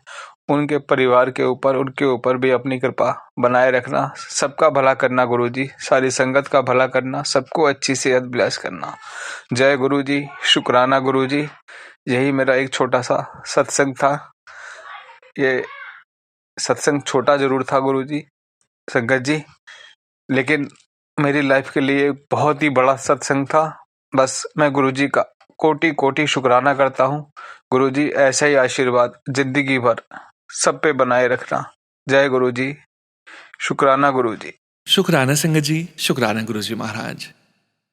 उनके परिवार के ऊपर, उनके ऊपर भी अपनी कृपा बनाए रखना। सबका भला करना गुरुजी, सारी संगत का भला करना, सबको अच्छी सेहत ब्लेस करना। जय गुरुजी, शुक्राना गुरुजी। यही मेरा एक छोटा सा सत्संग था। ये सत्संग छोटा जरूर था गुरुजी, संगत जी, लेकिन मेरी लाइफ के लिए बहुत ही बड़ा सत्संग था। बस मैं गुरुजी का कोटि कोटि शुक्राना करता हूँ। गुरुजी ऐसा ही आशीर्वाद जिंदगी भर सब पे बनाए रखना। जय गुरुजी, शुक्राना गुरुजी। शुक्राना संगत जी, शुक्राना गुरुजी महाराज।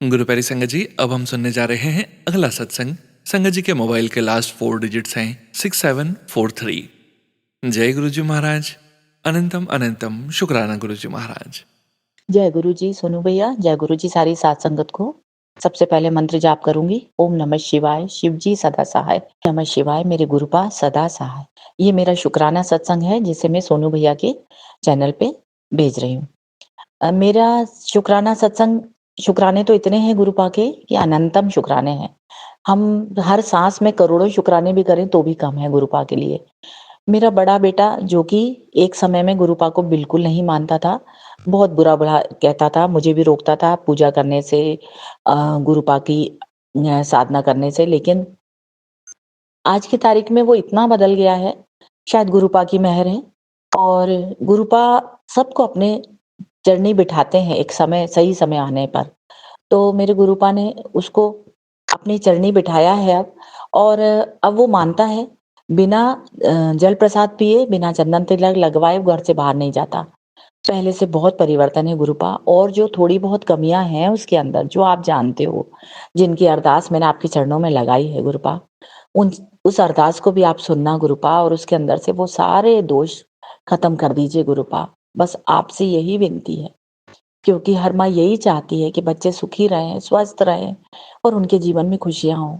गुरु प्यारी संगत जी, अब हम सुनने जा रहे हैं अगला सत्संग। संगत जी के मोबाइल के लास्ट 4 डिजिट्स हैं 6743। जय गुरुजी महाराज, अनंतम अनंतम शुक्राना गुरुजी महाराज। जय गुरु जी। सोनू भैया, जय गुरु जी। सारी सात संगत को सबसे पहले मंत्र जाप करूंगी। ओम नमः शिवाय, शिव जी सदा सहाय। नमः शिवाय, मेरे गुरुपा सदा सहाय। ये मेरा शुक्राना सत्संग है जिसे मैं सोनू भैया के चैनल पे भेज रही हूँ। मेरा शुक्राना सत्संग, शुक्राने तो इतने हैं गुरुपा के कि अनंतम शुक्राने हैं। हम हर सांस में करोड़ों शुक्राने भी करें तो भी कम है गुरुपा के लिए। मेरा बड़ा बेटा जो कि एक समय में गुरुपा को बिल्कुल नहीं मानता था, बहुत बुरा भला कहता था, मुझे भी रोकता था पूजा करने से, गुरुपा की साधना करने से, लेकिन आज की तारीख में वो इतना बदल गया है, शायद गुरुपा की मेहर है। और गुरुपा सबको अपने चरणी बिठाते हैं एक समय, सही समय आने पर। तो मेरे गुरुपा ने उसको अपनी चरणी बिठाया है अब, और अब वो मानता है। बिना जल प्रसाद पिए, बिना चंदन तिलक लगवाए घर से बाहर नहीं जाता। पहले से बहुत परिवर्तन है गुरुपा, और जो थोड़ी बहुत कमियां हैं उसके अंदर, जो आप जानते हो, जिनकी अरदास मैंने आपके चरणों में लगाई है गुरुपा, उस अरदास को भी आप सुनना गुरुपा, और उसके अंदर से वो सारे दोष खत्म कर दीजिए गुरुपा। बस आपसे यही विनती है, क्योंकि हर माँ यही चाहती है कि बच्चे सुखी रहें, स्वस्थ रहें और उनके जीवन में खुशियां हों।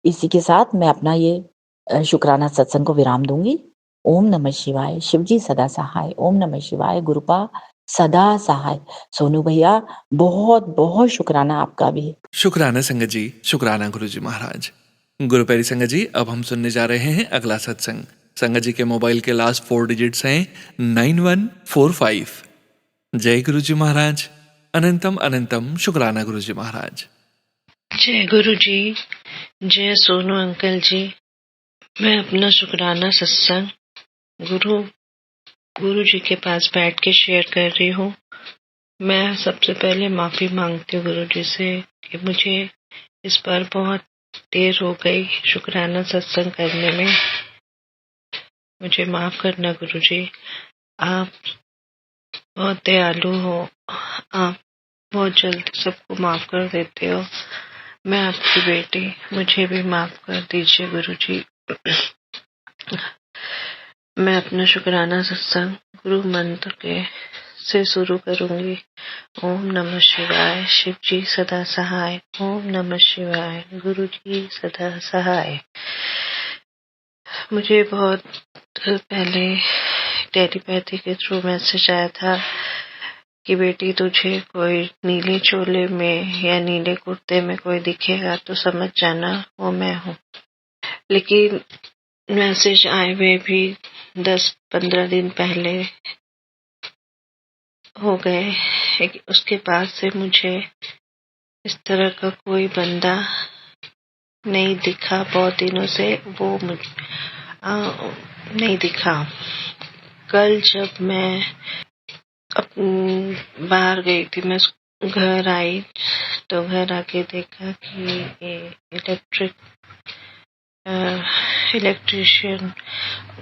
इसी के साथ मैं अपना ये शुक्राना सत्संग को विराम दूंगी। ओम नमः शिवाय, शिवजी सदा सहाय। ओम नमः शिवाय, गुरुपा सदा सहाय। सोनू भैया, बहुत बहुत शुक्राना आपका भी। शुक्राना संगत जी, शुक्राना गुरुजी महाराज। गुरु प्यारी संगत जी, अब हम सुनने जा रहे हैं अगला सत्संग। संगत जी के मोबाइल के लास्ट 4 डिजिट्स हैं 9145। जय गुरुजी महाराज। अनंतम अनंतम शुक्राना गुरुजी महाराज। जय गुरु जी। जय सोनू अंकल जी। मैं अपना शुक्राना सत्संग गुरु जी के पास बैठ के शेयर कर रही हूँ। मैं सबसे पहले माफी मांगती हूँ गुरु जी से कि मुझे इस बार बहुत देर हो गई शुक्राना सत्संग करने में। मुझे माफ करना गुरु जी। आप बहुत दयालु हो, आप बहुत जल्दी सबको माफ कर देते हो। मैं आपकी बेटी, मुझे भी माफ कर दीजिए गुरु जी। मैं अपना शुक्राना सत्संग गुरु मंत्र के से शुरू करूंगी। ओम नमः शिवाय, शिव जी सदा सहाय। ओम नमः शिवाय, गुरु जी सदा सहाय। मुझे बहुत पहले टेलीपैथी के थ्रू मैसेज आया था कि बेटी तुझे कोई नीले चोले में या नीले कुर्ते में कोई दिखेगा तो समझ जाना वो मैं हूँ। लेकिन मैसेज आए हुए भी 10-15 दिन पहले हो गए। उसके बाद से मुझे इस तरह का कोई बंदा नहीं दिखा। बहुत दिनों से वो नहीं दिखा। कल जब मैं बाहर गई थी, मैं घर आई तो घर आके देखा कि इलेक्ट्रिशियन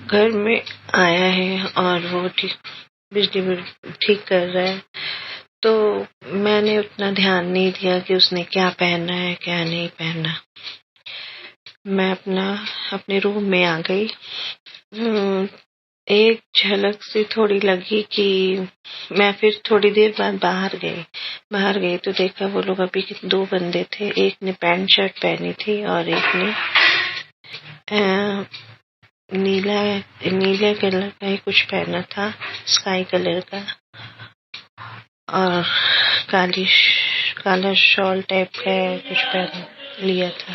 घर में आया है और वो बिजली बिल ठीक कर रहा है। तो मैंने उतना ध्यान नहीं दिया कि उसने क्या पहना है क्या नहीं पहना। मैं अपने रूम में आ गई। एक झलक सी थोड़ी लगी कि मैं फिर थोड़ी देर बाद बाहर गई तो देखा वो लोग अभी 2 बंदे थे। एक ने पैंट शर्ट पहनी थी और एक ने नीले कलर का ही कुछ पहना था, स्काई कलर का, और काला शॉल टाइप का कुछ पहन लिया था।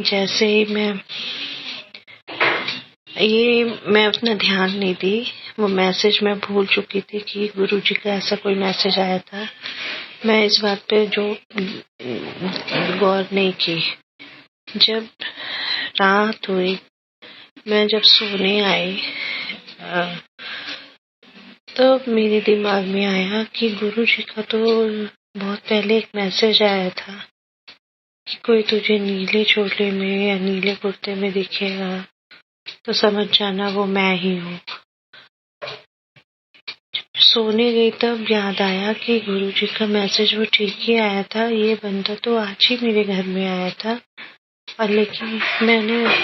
जैसे ही मैं उतना ध्यान नहीं दी। वो मैसेज मैं भूल चुकी थी कि गुरुजी का ऐसा कोई मैसेज आया था। मैं इस बात पे जो गौर नहीं की। जब रात हुई, मैं जब सोने आई तो मेरे दिमाग में आया कि गुरुजी का तो बहुत पहले एक मैसेज आया था कि कोई तुझे नीले चोले में या नीले कुर्ते में दिखेगा तो समझ जाना वो मैं ही हूँ। सोने गई तब याद आया कि गुरुजी का मैसेज वो ठीक ही आया था। ये बंदा तो आज ही मेरे घर में आया था। और लेकिन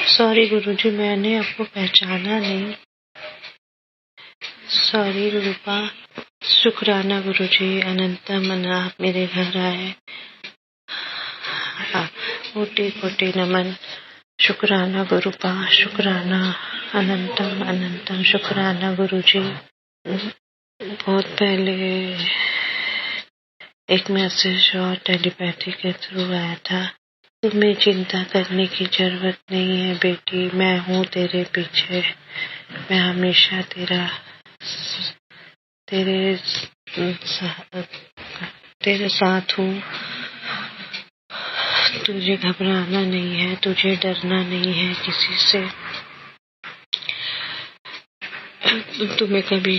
सॉरी गुरुजी, मैंने आपको पहचाना नहीं। सॉरी गुरुपा। शुक्राना गुरुजी, अनंतम आप मेरे घर आए। कोटि नमन। शुक्राना गुरुपा, शुक्राना। अनंतम अनंतम शुक्राना गुरुजी। बहुत पहले एक मैसेज और टेलीपैथी के थ्रू आया था। तुम्हें चिंता करने की जरूरत नहीं है बेटी, मैं हूँ तेरे पीछे। मैं हमेशा तेरे साथ हूँ। तुझे घबराना नहीं है, तुझे डरना नहीं है किसी से। तुम्हें कभी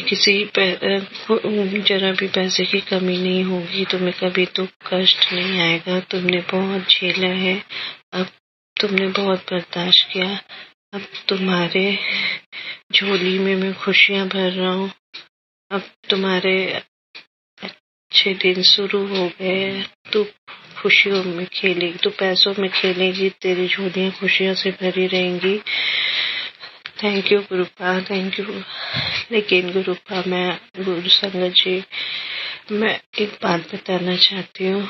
जरा भी पैसे की कमी नहीं होगी। तुम्हें कभी दुख कष्ट नहीं आएगा। तुमने बहुत झेला है, अब तुमने बहुत बर्दाश्त किया। अब तुम्हारे झोली में मैं खुशियां भर रहा हूँ। अब तुम्हारे अच्छे दिन शुरू हो गए। तू खुशियों में खेलेगी, तू पैसों में खेलेगी, तेरी झोलियां खुशियों से भरी रहेंगी। Thank you गुरुपा, thank you. लेकिन गुरुपा, मैं गुरु संगत जी, मैं एक बात बताना चाहती हूँ।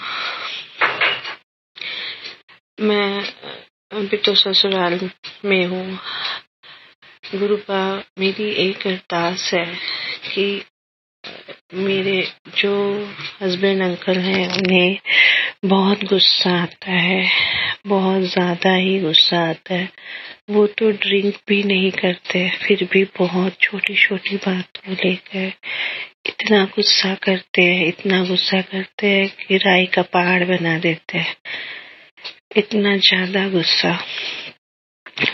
मैं अभी तो ससुराल में हूँ। गुरुपा, मेरी एक अरदास है कि मेरे जो हस्बैंड अंकल हैं उन्हें बहुत गुस्सा आता है, बहुत ज्यादा ही गुस्सा आता है। वो तो ड्रिंक भी नहीं करते, फिर भी बहुत छोटी छोटी बात को लेकर इतना गुस्सा करते हैं, इतना गुस्सा करते हैं कि राई का पहाड़ बना देते हैं। इतना ज्यादा गुस्सा।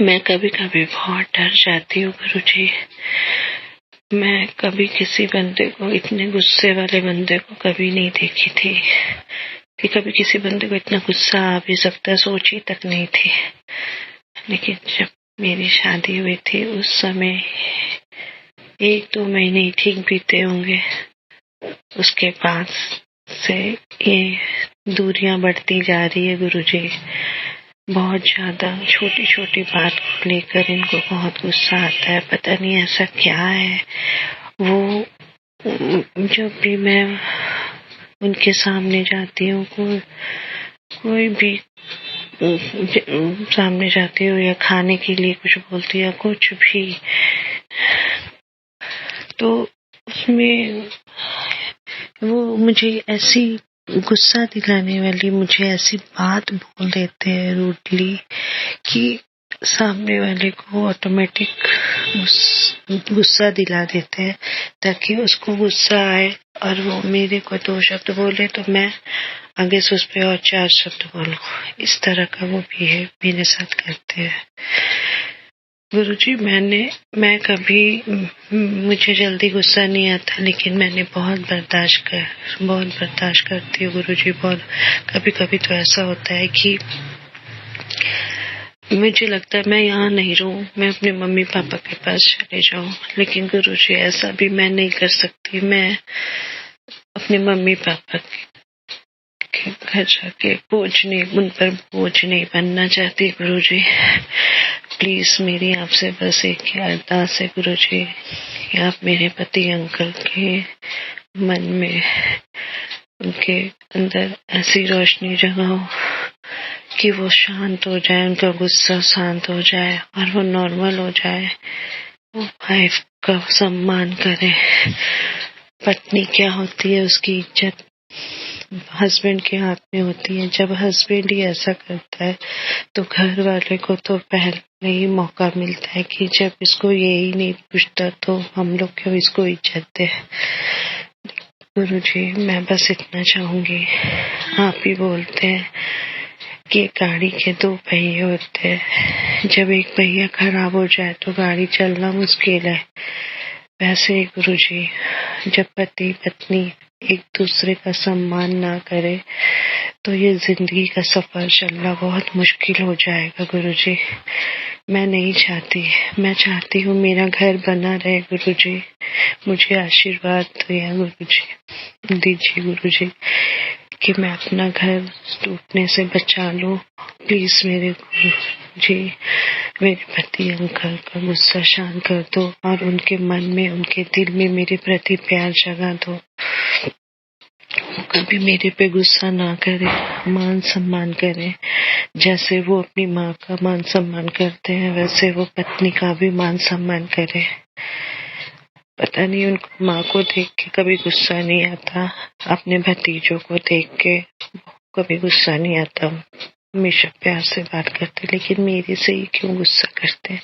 मैं कभी कभी बहुत डर जाती हूँ गुरुजी। मैं कभी किसी बंदे को, इतने गुस्से वाले बंदे को कभी नहीं देखी थी कि कभी किसी बंदे को इतना गुस्सा आ भी सकता है, सोची तक नहीं थी। लेकिन जब मेरी शादी हुई थी उस समय 1-2 महीने ही ठीक बीते होंगे, उसके बाद से ये दूरियां बढ़ती जा रही है गुरुजी। बहुत ज्यादा छोटी छोटी बात को लेकर इनको बहुत गुस्सा आता है, पता नहीं ऐसा क्या है। वो जब भी मैं उनके सामने जाती हूँ, कोई भी सामने जाती हूँ या खाने के लिए कुछ बोलती है, कुछ भी, तो उसमें वो मुझे ऐसी गुस्सा दिलाने वाली, मुझे ऐसी बात बोल देते हैं रूडली कि सामने वाले को ऑटोमेटिक गुस्सा दिला देते हैं, ताकि उसको गुस्सा आए और वो मेरे को 2 शब्द बोले तो मैं आगे से उस पर और 4 शब्द बोलूं। इस तरह का वो बिहेव मेरे साथ करते हैं गुरुजी। मैं कभी, मुझे जल्दी गुस्सा नहीं आता, लेकिन मैंने बहुत बर्दाश्त करती हूँ गुरुजी। बहुत कभी कभी तो ऐसा होता है कि मुझे लगता है मैं यहाँ नहीं रहूं, मैं अपने मम्मी पापा के पास चले जाऊं, लेकिन गुरुजी ऐसा भी मैं नहीं कर सकती। मैं अपने मम्मी पापा के घर जाके उन पर बोझ नहीं बनना चाहती गुरुजी। प्लीज मेरी आपसे बस एक ही अरदास है गुरुजी, आप मेरे पति अंकल के मन में, उनके अंदर ऐसी रोशनी जगाओ कि वो शांत हो जाए, उनका गुस्सा शांत हो जाए और वो नॉर्मल हो जाए। वो वाइफ का सम्मान करे। पत्नी क्या होती है, उसकी इज्जत हस्बैंड के हाथ में होती है। जब हस्बैंड ही ऐसा करता है तो घर वाले को तो पहले ही मौका मिलता है कि जब इसको यही नहीं पूछता तो हम लोग क्यों इसको इज्जत दे। गुरुजी मैं बस इतना चाहूंगी, आप ही बोलते हैं कि गाड़ी के 2 पहिए होते हैं, जब एक पहिया खराब हो जाए तो गाड़ी चलना मुश्किल है। वैसे ही गुरुजी जब पति पत्नी एक दूसरे का सम्मान ना करे तो ये जिंदगी का सफर चलना बहुत मुश्किल हो जाएगा गुरुजी। मैं नहीं चाहती, मैं चाहती हूँ मेरा घर बना रहे गुरुजी। मुझे आशीर्वाद दीजिए गुरुजी कि मैं अपना घर टूटने से बचा लूं। प्लीज मेरे गुरुजी, मेरे पति अंकल का गुस्सा शांत कर दो और उनके मन में, उनके दिल में मेरे प्रति प्यार जगा दो। कभी मेरे पे गुस्सा ना करे, मान सम्मान करे। जैसे वो अपनी माँ का मान सम्मान करते हैं, वैसे वो पत्नी का भी मान सम्मान करे। पता नहीं उनको माँ को देख के कभी गुस्सा नहीं आता, अपने भतीजों को देख के कभी गुस्सा नहीं आता, हमेशा प्यार से बात करते, लेकिन मेरे से ही क्यों गुस्सा करते।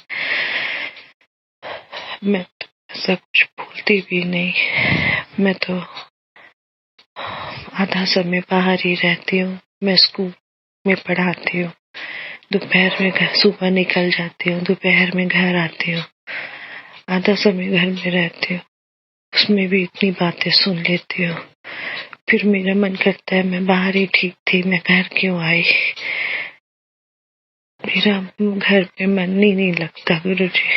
मैं तो ऐसा कुछ बोलती भी नहीं, मैं तो आधा समय बाहर ही रहती हूँ। मैं स्कूल में पढ़ाती हूँ, दोपहर में सुबह निकल जाती हूँ, दोपहर में घर आती हूँ, आधा समय घर में रहती हूँ, उसमें भी इतनी बातें सुन लेती हूँ। फिर मेरा मन करता है मैं बाहर ही ठीक थी, मैं घर क्यों आई। मेरा घर में मन ही नहीं लगता गुरुजी।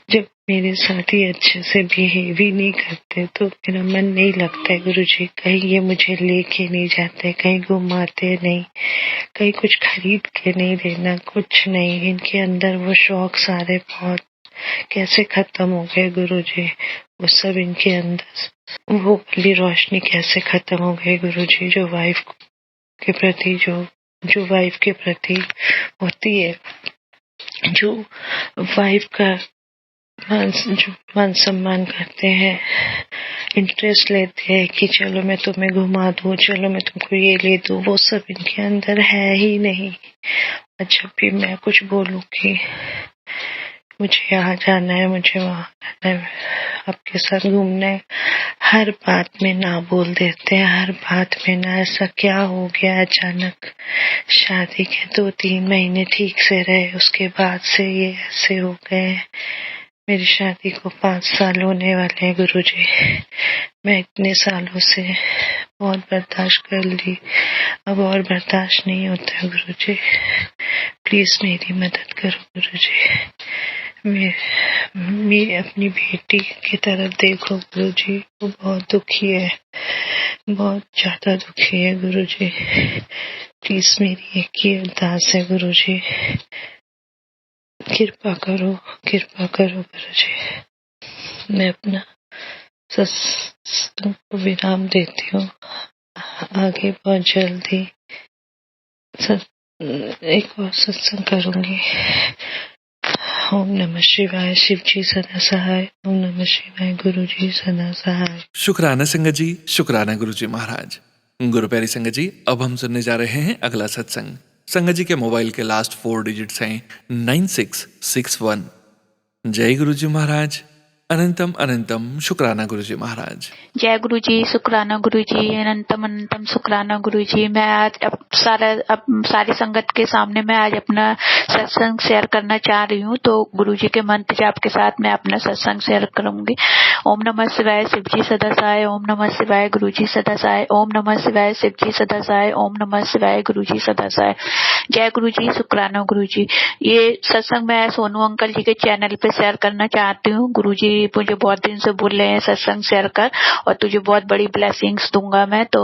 जब मेरे साथी अच्छे से बिहेव ही नहीं करते तो मेरा मन नहीं लगता है गुरुजी। कहीं ये मुझे लेके नहीं जाते, कहीं घुमाते नहीं, कहीं कुछ खरीद के नहीं देना, कुछ नहीं। इनके अंदर वो शौक सारे बहुत कैसे खत्म हो गए गुरुजी। वो सब इनके अंदर, वो वाली रोशनी कैसे खत्म हो गई गुरुजी, जो वाइफ के प्रति, जो वाइफ के प्रति होती है, जो वाइफ का मान सम्मान करते हैं, इंटरेस्ट लेते हैं कि चलो मैं तुम्हें घुमा दूं, चलो मैं तुमको ये ले दूं, वो सब इनके अंदर है ही नहीं। जब भी मैं कुछ बोलूँगी, मुझे यहाँ जाना है, मुझे वहाँ जाना है, आपके साथ घूमना है, हर बात में ना बोल देते हैं, हर बात में ना। ऐसा क्या हो गया अचानक? शादी के 2-3 महीने ठीक से रहे, उसके बाद से ये ऐसे हो गए। मेरी शादी को 5 साल होने वाले हैं गुरुजी। मैं इतने सालों से बहुत बर्दाश्त कर ली, अब और बर्दाश्त नहीं होता है गुरुजी। प्लीज मेरी मदद करो गुरुजी। मैं अपनी बेटी की तरफ देखो गुरुजी, वो बहुत दुखी है, बहुत ज्यादा दुखी है गुरुजी। प्लीज मेरी एक ही अरदास है गुरुजी, कृपा करो गुरुजी। मैं अपना सत्संग को विराम देती हूँ, आगे बहुत जल्दी एक और सत्संग करूंगी। ओम नमः शिवाय, शिव जी सदा सहाय। ओम नमः शिवाय, गुरु जी सदा सहाय। शुक्राना संगत जी, शुक्राना गुरु जी महाराज। गुरु प्यारी संगत जी, अब हम सुनने जा रहे हैं अगला सत्संग। संगत जी के मोबाइल के लास्ट 4 डिजिट्स हैं 9661। जय गुरु जी महाराज। अनंतम अनंतम शुक्राना गुरु जी महाराज। जय गुरु जी, शुक्राना गुरु जी, अनंतम अनंतम शुक्राना गुरु जी। मैं आज सारी संगत के सामने मैं आज अपना सत्संग शेयर करना चाह रही हूँ। तो गुरु जी के मंत्र जाप के साथ मैं अपना सत्संग शेयर करूंगी। ओम नमः शिवाय, शिव जी सदा सहाय। ओम नमः शिवाय, गुरु जी सदा सहाय। ओम नमः शिवाय, शिव जी सदा सहाय। ओम नमः शिवाय, गुरु जी सदा सहाय। जय गुरु जी, शुक्राना गुरु जी। ये सत्संग मैं सोनू अंकल जी के चैनल पे शेयर करना चाहती हूँ। गुरु जी मुझे बहुत दिन से बोल रहे हैं सत्संग शेयर कर और तुझे बहुत बड़ी ब्लेसिंग्स दूंगा मैं। तो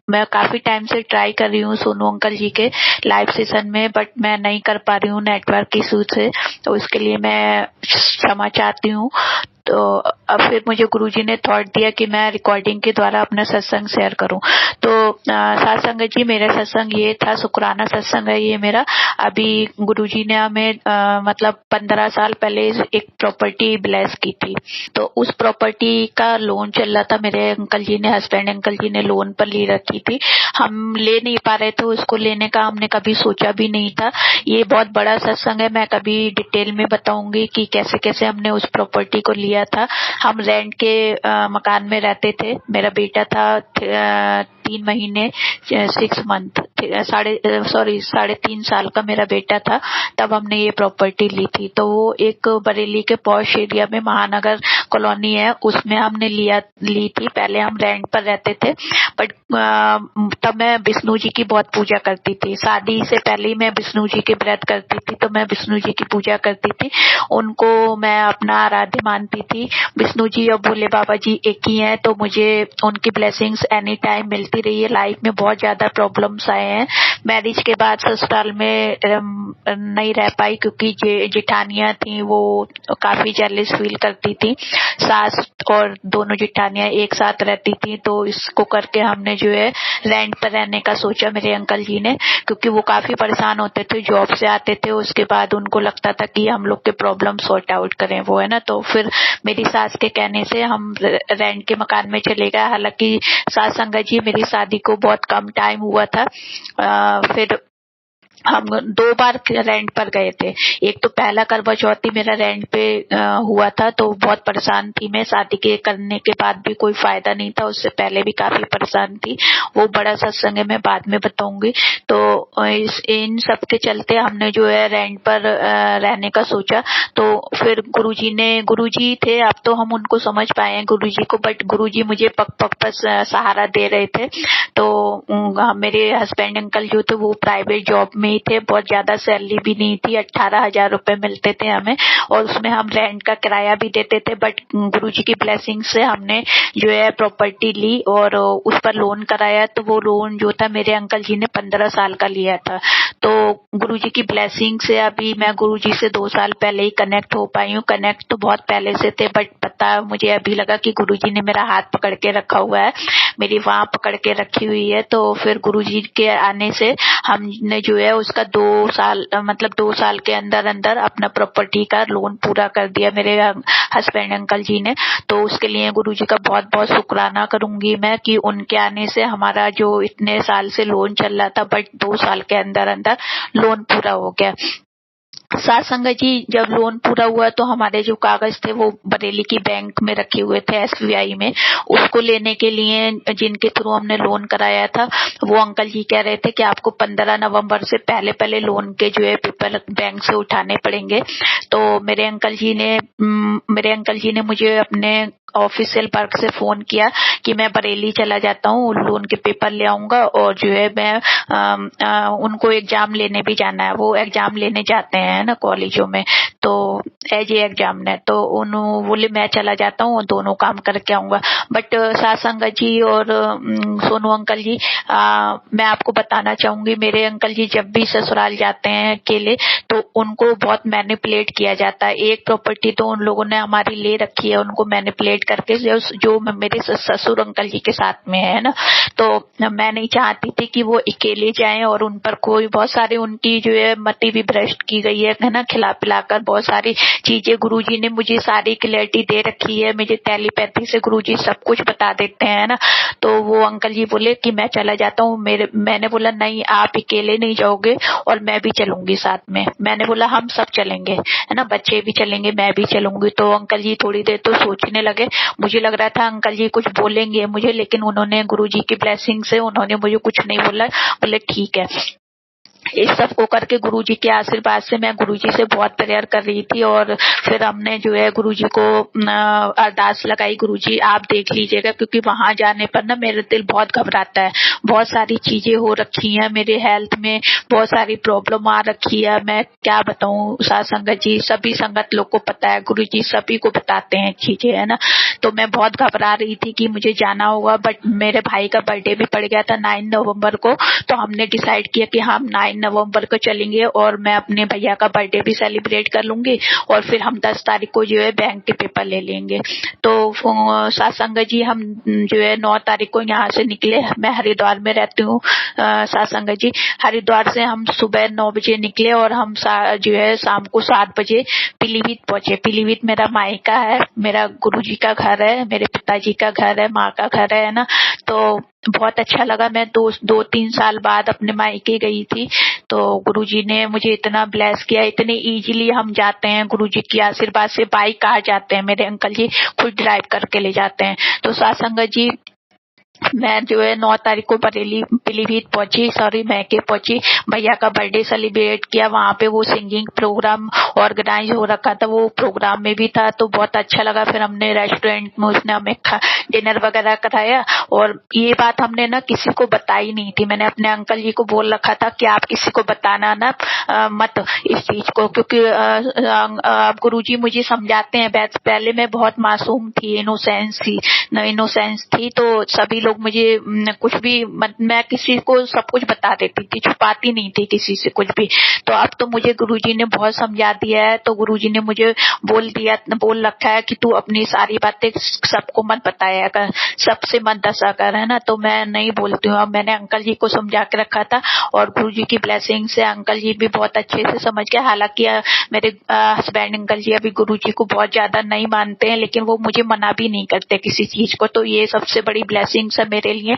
मैं काफी टाइम से ट्राई कर रही हूँ सोनू अंकल जी के लाइव सेशन में, बट मैं नहीं कर पा रही हूँ नेटवर्क इशू से, तो इसके लिए मैं क्षमा चाहती हूँ। तो अब फिर मुझे गुरुजी ने थॉट दिया कि मैं रिकॉर्डिंग के द्वारा अपना सत्संग शेयर करूं। तो साथ संगत जी, मेरा सत्संग ये था, शुक्राना सत्संग है ये मेरा। अभी गुरुजी ने हमें मतलब 15 साल पहले एक प्रॉपर्टी ब्लेस की थी। तो उस प्रॉपर्टी का लोन चल रहा था, मेरे अंकल जी ने, हस्बैंड अंकल जी ने लोन पर ली रखी थी। हम ले नहीं पा रहे थे, उसको लेने का हमने कभी सोचा भी नहीं था। ये बहुत बड़ा सत्संग है, मैं कभी डिटेल में बताऊंगी कि कैसे कैसे हमने उस प्रॉपर्टी को लिया था। हम रेंट के मकान में रहते थे। मेरा बेटा था 3 महीने 6 मंथ, 3.5 साल का मेरा बेटा था, तब हमने ये प्रॉपर्टी ली थी। तो वो एक बरेली के पॉश एरिया में महानगर कॉलोनी है, उसमें हमने ली थी। पहले हम रेंट पर रहते थे, बट तब मैं विष्णु जी की बहुत पूजा करती थी। शादी से पहले मैं विष्णु जी के व्रत करती थी, तो मैं विष्णु जी की पूजा करती थी, उनको मैं अपना आराध्य मानती थी। विष्णु जी और भोले बाबा जी एक ही हैं, तो मुझे उनकी ब्लेसिंग्स एनी टाइम मिलती रही है। लाइफ में बहुत ज्यादा प्रॉब्लम्स आए हैं। मैरिज के बाद ससुराल में नहीं रह पाई क्योंकि जेठानियां थी, वो काफी जेलस फील करती थी। सास और दोनों जेठानियां एक साथ रहती थी, तो इसको करके हमने जो है रेंट पर रहने का सोचा मेरे अंकल जी ने, क्योंकि वो काफी परेशान होते थे। जॉब से आते थे, उसके बाद उनको लगता था कि हम लोग के प्रॉब्लम सॉर्ट आउट करें, वो है ना। तो फिर मेरी सास के कहने से हम रेंट के मकान में चले गए। हालांकि सास संगत जी, मेरी शादी को बहुत कम टाइम हुआ था। फिर हम 2 बार रेंट पर गए थे। एक तो पहला करवा चौथी मेरा रेंट पे हुआ था, तो बहुत परेशान थी मैं। शादी के करने के बाद भी कोई फायदा नहीं था, उससे पहले भी काफी परेशान थी। वो बड़ा सत्संग है, मैं बाद में बताऊंगी। तो इन सब के चलते हमने जो है रेंट पर रहने का सोचा। तो फिर गुरुजी थे, अब तो हम उनको समझ पाए हैं गुरुजी को, बट गुरुजी मुझे पग पर सहारा दे रहे थे। तो मेरे हस्बैंड अंकल जो थे वो प्राइवेट जॉब में थे, बहुत ज्यादा सैलरी भी नहीं थी, 18,000 रुपए मिलते थे हमें, और उसमें हम रेंट का किराया भी देते थे। बट गुरुजी की ब्लेसिंग से हमने जो है प्रॉपर्टी ली और उस पर लोन कराया। तो वो लोन जो था मेरे अंकल जी ने 15 साल का लिया था। तो गुरुजी की ब्लेसिंग से अभी मैं गुरुजी से 2 साल पहले ही कनेक्ट हो पाई हूँ। कनेक्ट तो बहुत पहले से थे, बट पता मुझे अभी लगा कि गुरुजी ने मेरा हाथ पकड़ के रखा हुआ है, मेरी वहां पकड़ के रखी हुई है। तो फिर गुरुजी के आने से हमने जो है उसका 2 साल के अंदर अपना प्रॉपर्टी का लोन पूरा कर दिया मेरे हस्बैंड अंकल जी ने। तो उसके लिए गुरुजी का बहुत बहुत शुक्राना करूंगी मैं कि उनके आने से हमारा जो इतने साल से लोन चल रहा था, बट 2 साल के अंदर लोन पूरा हो गया। साथ संगत जी, जब लोन पूरा हुआ तो हमारे जो कागज थे वो बरेली की बैंक में रखे हुए थे, SBI में। उसको लेने के लिए जिनके थ्रू हमने लोन कराया था वो अंकल जी कह रहे थे कि आपको 15 नवंबर से पहले लोन के जो है पेपर बैंक से उठाने पड़ेंगे। तो मेरे अंकल जी ने मुझे अपने ऑफिशियल वर्क से फोन किया कि मैं बरेली चला जाता हूँ, लोन के पेपर ले आऊंगा और जो है मैं उनको एग्जाम लेने भी जाना है। वो एग्जाम लेने जाते हैं ना कॉलेजों में, तो एज ए एग्जाम ने, तो उन्होंने बोले मैं चला जाता हूँ, दोनों काम करके आऊंगा। बट साथ संगत जी और सोनू अंकल जी, मैं आपको बताना चाहूंगी, मेरे अंकल जी जब भी ससुराल जाते हैं अकेले तो उनको बहुत मैनिपुलेट किया जाता है। एक प्रॉपर्टी तो उन लोगों ने हमारी ले रखी है, उनको मैनिपुलेट करके, जो मेरे ससुर अंकल जी के साथ में है ना, तो मैं नहीं चाहती थी कि वो अकेले जाएं और उन पर कोई बहुत सारी उनकी जो है मति भी भ्रष्ट की गई है ना, खिला पिलाकर बहुत सारी चीजें। गुरुजी ने मुझे सारी क्लैरिटी दे रखी है, मुझे टेलीपैथी से गुरुजी सब कुछ बता देते हैं ना। तो वो अंकल जी बोले कि मैं चला जाता हूँ। मैंने बोला नहीं, आप अकेले नहीं जाओगे और मैं भी चलूंगी साथ में। मैंने बोला हम सब चलेंगे है ना, बच्चे भी चलेंगे, मैं भी चलूंगी। तो अंकल जी थोड़ी देर तो सोचने लगे। मुझे लग रहा था अंकल जी कुछ बोलेंगे मुझे, लेकिन उन्होंने गुरुजी की ब्लेसिंग से उन्होंने मुझे कुछ नहीं बोला, बोले ठीक है। इस सब को करके गुरुजी के आशीर्वाद से मैं गुरुजी से बहुत प्रेयर कर रही थी और फिर हमने जो है गुरुजी को अरदास लगाई, गुरुजी आप देख लीजिएगा, क्योंकि वहां जाने पर ना मेरा दिल बहुत घबराता है। बहुत सारी चीजें हो रखी हैं मेरे हेल्थ में, बहुत सारी प्रॉब्लम आ रखी है, मैं क्या बताऊं। साथ संगत जी, सभी संगत लोग को पता है, गुरुजी सभी को बताते हैं चीजें है ना। तो मैं बहुत घबरा रही थी कि मुझे जाना होगा, बट मेरे भाई का बर्थडे भी पड़ गया था 9 नवंबर को, तो हमने डिसाइड किया कि हम 9 नवंबर को चलेंगे और मैं अपने भैया का बर्थडे भी सेलिब्रेट कर लूंगी और फिर हम 10 तारीख को जो है बैंक के पेपर ले लेंगे। तो साथ संगत जी, हम जो है 9 तारीख को यहाँ से निकले। मैं हरिद्वार में रहती हूँ साथ संगत जी। हरिद्वार से हम सुबह 9 बजे निकले और हम जो है शाम को 7 बजे पीलीभीत पहुंचे। पीलीभीत मेरा मायका है, मेरा गुरुजी का घर है, मेरे पिताजी का घर है, माँ का घर है ना। तो बहुत अच्छा लगा। मैं 2-3 साल बाद अपने मायके गई थी, तो गुरुजी ने मुझे इतना ब्लेस किया, इतने इजीली हम जाते हैं गुरुजी की आशीर्वाद से। बाइक आ जाते हैं, मेरे अंकल जी खुद ड्राइव करके ले जाते हैं। तो साथ संगत जी, मैं जो है 9 तारीख को बरेली पीलीभीत मैके पहुंची। भैया का बर्थडे सेलिब्रेट किया। वहां पे वो सिंगिंग प्रोग्राम ऑर्गेनाइज हो रखा था, वो प्रोग्राम में भी था, तो बहुत अच्छा लगा। फिर हमने रेस्टोरेंट में उसने हमें डिनर वगैरह कराया और ये बात हमने ना किसी को बताई नहीं थी। मैंने अपने अंकल जी को बोल रखा था कि आप किसी को बताना ना मत इस चीज को, क्योंकि गुरुजी मुझे समझाते हैं। पहले मैं बहुत मासूम थी, इनोसेंस थी, तो सभी लोग मुझे कुछ भी, मैं किसी को सब कुछ बता देती थी, छुपाती नहीं थी किसी से कुछ भी। तो अब तो मुझे गुरुजी ने बहुत समझा दिया है, तो गुरुजी ने मुझे बोल रखा है कि तू अपनी सारी बातें सबको मत बताया कर, सबसे मत दसा कर, है ना। तो मैं नहीं बोलती हूँ। अब मैंने अंकल जी को समझा के रखा था और गुरुजी की ब्लेसिंग से अंकल जी भी बहुत अच्छे से समझ गए। हालांकि मेरे हस्बैंड अंकल जी अभी गुरुजी को बहुत ज्यादा नहीं मानते हैं, लेकिन वो मुझे मना भी नहीं करते किसी चीज को, तो ये सबसे बड़ी ब्लेसिंग मेरे लिए।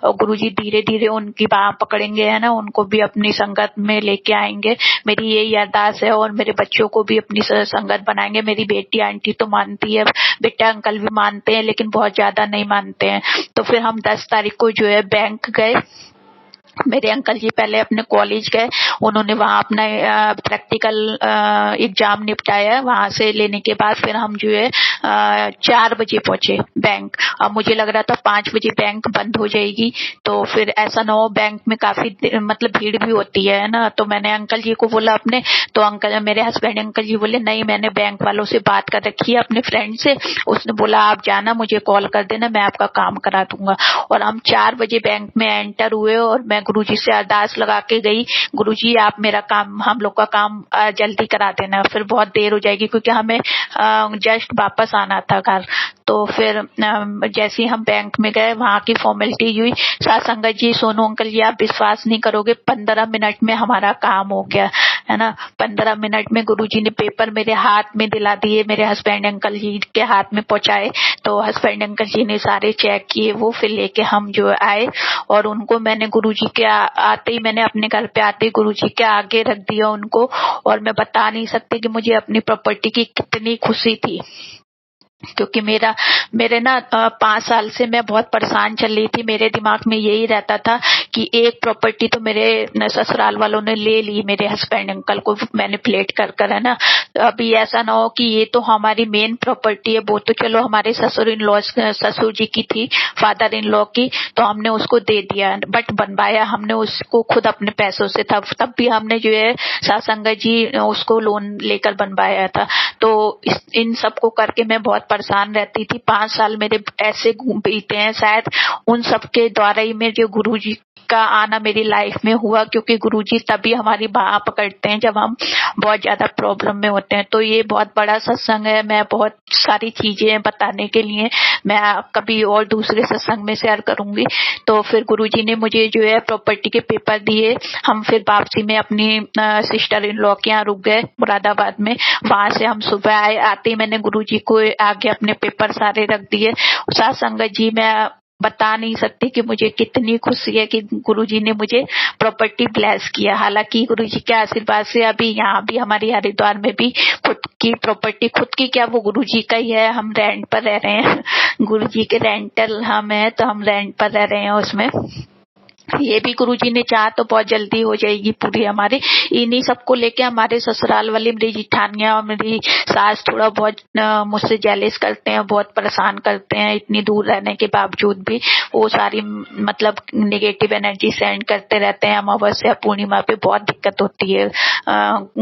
और गुरुजी धीरे धीरे उनकी बाह पकड़ेंगे है ना, उनको भी अपनी संगत में लेके आएंगे। मेरी यही अरदास है और मेरे बच्चों को भी अपनी संगत बनाएंगे। मेरी बेटी आंटी तो मानती है, बेटा अंकल भी मानते हैं, लेकिन बहुत ज्यादा नहीं मानते हैं। तो फिर हम 10 तारीख को जो है बैंक गए। मेरे अंकल जी पहले अपने कॉलेज गए, उन्होंने वहां अपना प्रैक्टिकल एग्जाम निपटाया। वहां से लेने के बाद फिर हम जो है 4 बजे पहुंचे बैंक। अब मुझे लग रहा था 5 बजे बैंक बंद हो जाएगी, तो फिर ऐसा ना हो, बैंक में काफी मतलब भीड़ भी होती है ना। तो मैंने अंकल जी को बोला अपने, तो मेरे हस्बैंड अंकल जी बोले नहीं, मैंने बैंक वालों से बात कर रखी है अपने फ्रेंड से, उसने बोला आप जाना, मुझे कॉल कर देना, मैं आपका काम करा दूंगा। और हम 4 बजे बैंक में एंटर हुए और मैं गुरुजी से अरदास लगा के गई, गुरुजी आप मेरा काम, हम लोग का काम जल्दी करा देना, फिर बहुत देर हो जाएगी, क्योंकि हमें जस्ट वापस आना था घर। तो फिर जैसे ही हम बैंक में गए, वहां की फॉर्मेलिटी हुई। साथ संगत जी, सोनू अंकल जी, आप विश्वास नहीं करोगे, 15 मिनट में हमारा काम हो गया है ना। 15 मिनट में गुरुजी ने पेपर मेरे हाथ में दिला दिए, मेरे हस्बैंड अंकल जी के हाथ में पहुंचाए। तो हस्बैंड अंकल जी ने सारे चेक किए, वो फिर लेके हम जो आए और उनको मैंने गुरुजी के आते ही मैंने अपने घर पे आते ही गुरुजी के आगे रख दिया उनको। और मैं बता नहीं सकती कि मुझे अपनी प्रॉपर्टी की कितनी खुशी थी, क्योंकि मेरे ना 5 साल से मैं बहुत परेशान चल रही थी। मेरे दिमाग में यही रहता था कि एक प्रॉपर्टी तो मेरे ससुराल वालों ने ले ली, मेरे हस्बैंड अंकल को मैनिपुलेट कर कर, है ना। तो अभी ऐसा ना हो कि ये तो हमारी मेन प्रॉपर्टी है, वो तो चलो हमारे ससुर जी की थी, फादर इन लॉ की, तो हमने उसको दे दिया। बट बनवाया हमने उसको खुद अपने पैसों से था, तब भी हमने जो है सासंगा जी उसको लोन लेकर बनवाया था। तो इन सब को करके मैं बहुत परेशान रहती थी। 5 साल मेरे ऐसे बीते हैं, शायद उन सब के द्वारा ही मेरे गुरुजी का आना मेरी लाइफ में हुआ, क्योंकि गुरुजी तभी हमारी बाह पकड़ते हैं जब हम बहुत ज्यादा प्रॉब्लम में होते हैं। तो ये बहुत बड़ा सत्संग है, मैं बहुत सारी चीजें बताने के लिए मैं कभी और दूसरे सत्संग में शेयर करूंगी। तो फिर गुरुजी ने मुझे जो है प्रॉपर्टी के पेपर दिए। हम फिर वापसी में अपनी सिस्टर इन लॉ के यहाँ रुक गए मुरादाबाद में। वहां से हम सुबह आए, आते ही मैंने गुरुजी को आगे अपने पेपर सारे रख दिए। सत्संगत जी, मैं बता नहीं सकती कि मुझे कितनी खुशी है कि गुरुजी ने मुझे प्रॉपर्टी ब्लेस किया। हालांकि गुरुजी के आशीर्वाद से अभी यहाँ भी हमारी हरिद्वार में भी खुद की प्रॉपर्टी, खुद की क्या, वो गुरुजी का ही है। हम रेंट पर रह रहे हैं, गुरुजी के रेंटल हम है, तो हम रेंट पर रह रहे हैं उसमें। ये भी गुरुजी ने चाहा तो बहुत जल्दी हो जाएगी पूरी हमारी। इन्हीं सबको लेके हमारे ससुराल वाली मेरी जिठानियां और मेरी सास थोड़ा बहुत मुझसे जेलिस करते हैं, बहुत परेशान करते हैं। इतनी दूर रहने के बावजूद भी वो सारी मतलब नेगेटिव एनर्जी सेंड करते रहते हैं। अमावस्या पूर्णिमा पे बहुत दिक्कत होती है।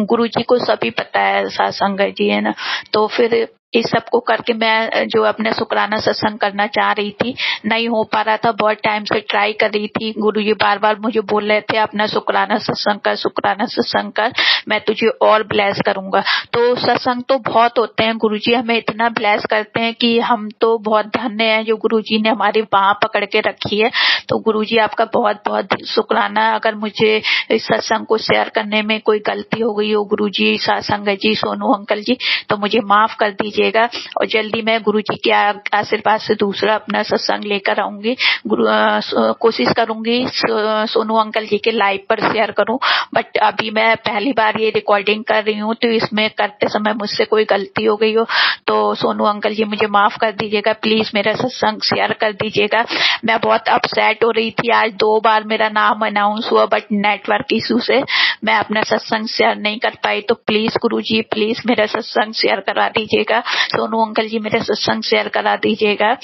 गुरुजी को सभी पता है, सत्संग जी, है ना। तो फिर इस सब को करके मैं जो अपने शुक्राना सत्संग करना चाह रही थी, नहीं हो पा रहा था। बहुत टाइम से ट्राई कर रही थी। गुरुजी बार बार मुझे बोल रहे थे अपना शुक्राना सत्संग कर, शुक्राना सत्संग कर, मैं तुझे और ब्लेस करूंगा। तो सत्संग तो बहुत होते हैं, गुरुजी हमें इतना ब्लेस करते हैं कि हम तो बहुत धन्य हैं जो गुरुजी ने हमारी बाह पकड़ के रखी है। तो गुरुजी आपका बहुत बहुत शुक्राना। अगर मुझे इस सत्संग को शेयर करने में कोई गलती हो गई हो गुरुजी, सत्संग जी, सोनू अंकल जी, तो मुझे माफ कर दीजिए। और जल्दी मैं गुरुजी के आशीर्वाद से दूसरा अपना सत्संग लेकर आऊंगी। कोशिश करूंगी सोनू अंकल जी के लाइव पर शेयर करूं। बट अभी मैं पहली बार ये रिकॉर्डिंग कर रही हूं, तो इसमें करते समय मुझसे कोई गलती हो गई हो तो सोनू अंकल जी मुझे माफ कर दीजिएगा। प्लीज मेरा सत्संग शेयर कर दीजिएगा। मैं बहुत अपसेट हो रही थी, आज 2 बार मेरा नाम अनाउंस हुआ, बट नेटवर्क इशू से मैं अपना सत्संग शेयर नहीं कर पाई। तो प्लीज गुरुजी, प्लीज मेरा सत्संग शेयर करा दीजिएगा। सोनू अंकल जी मेरा सत्संग शेयर करा दीजिएगा,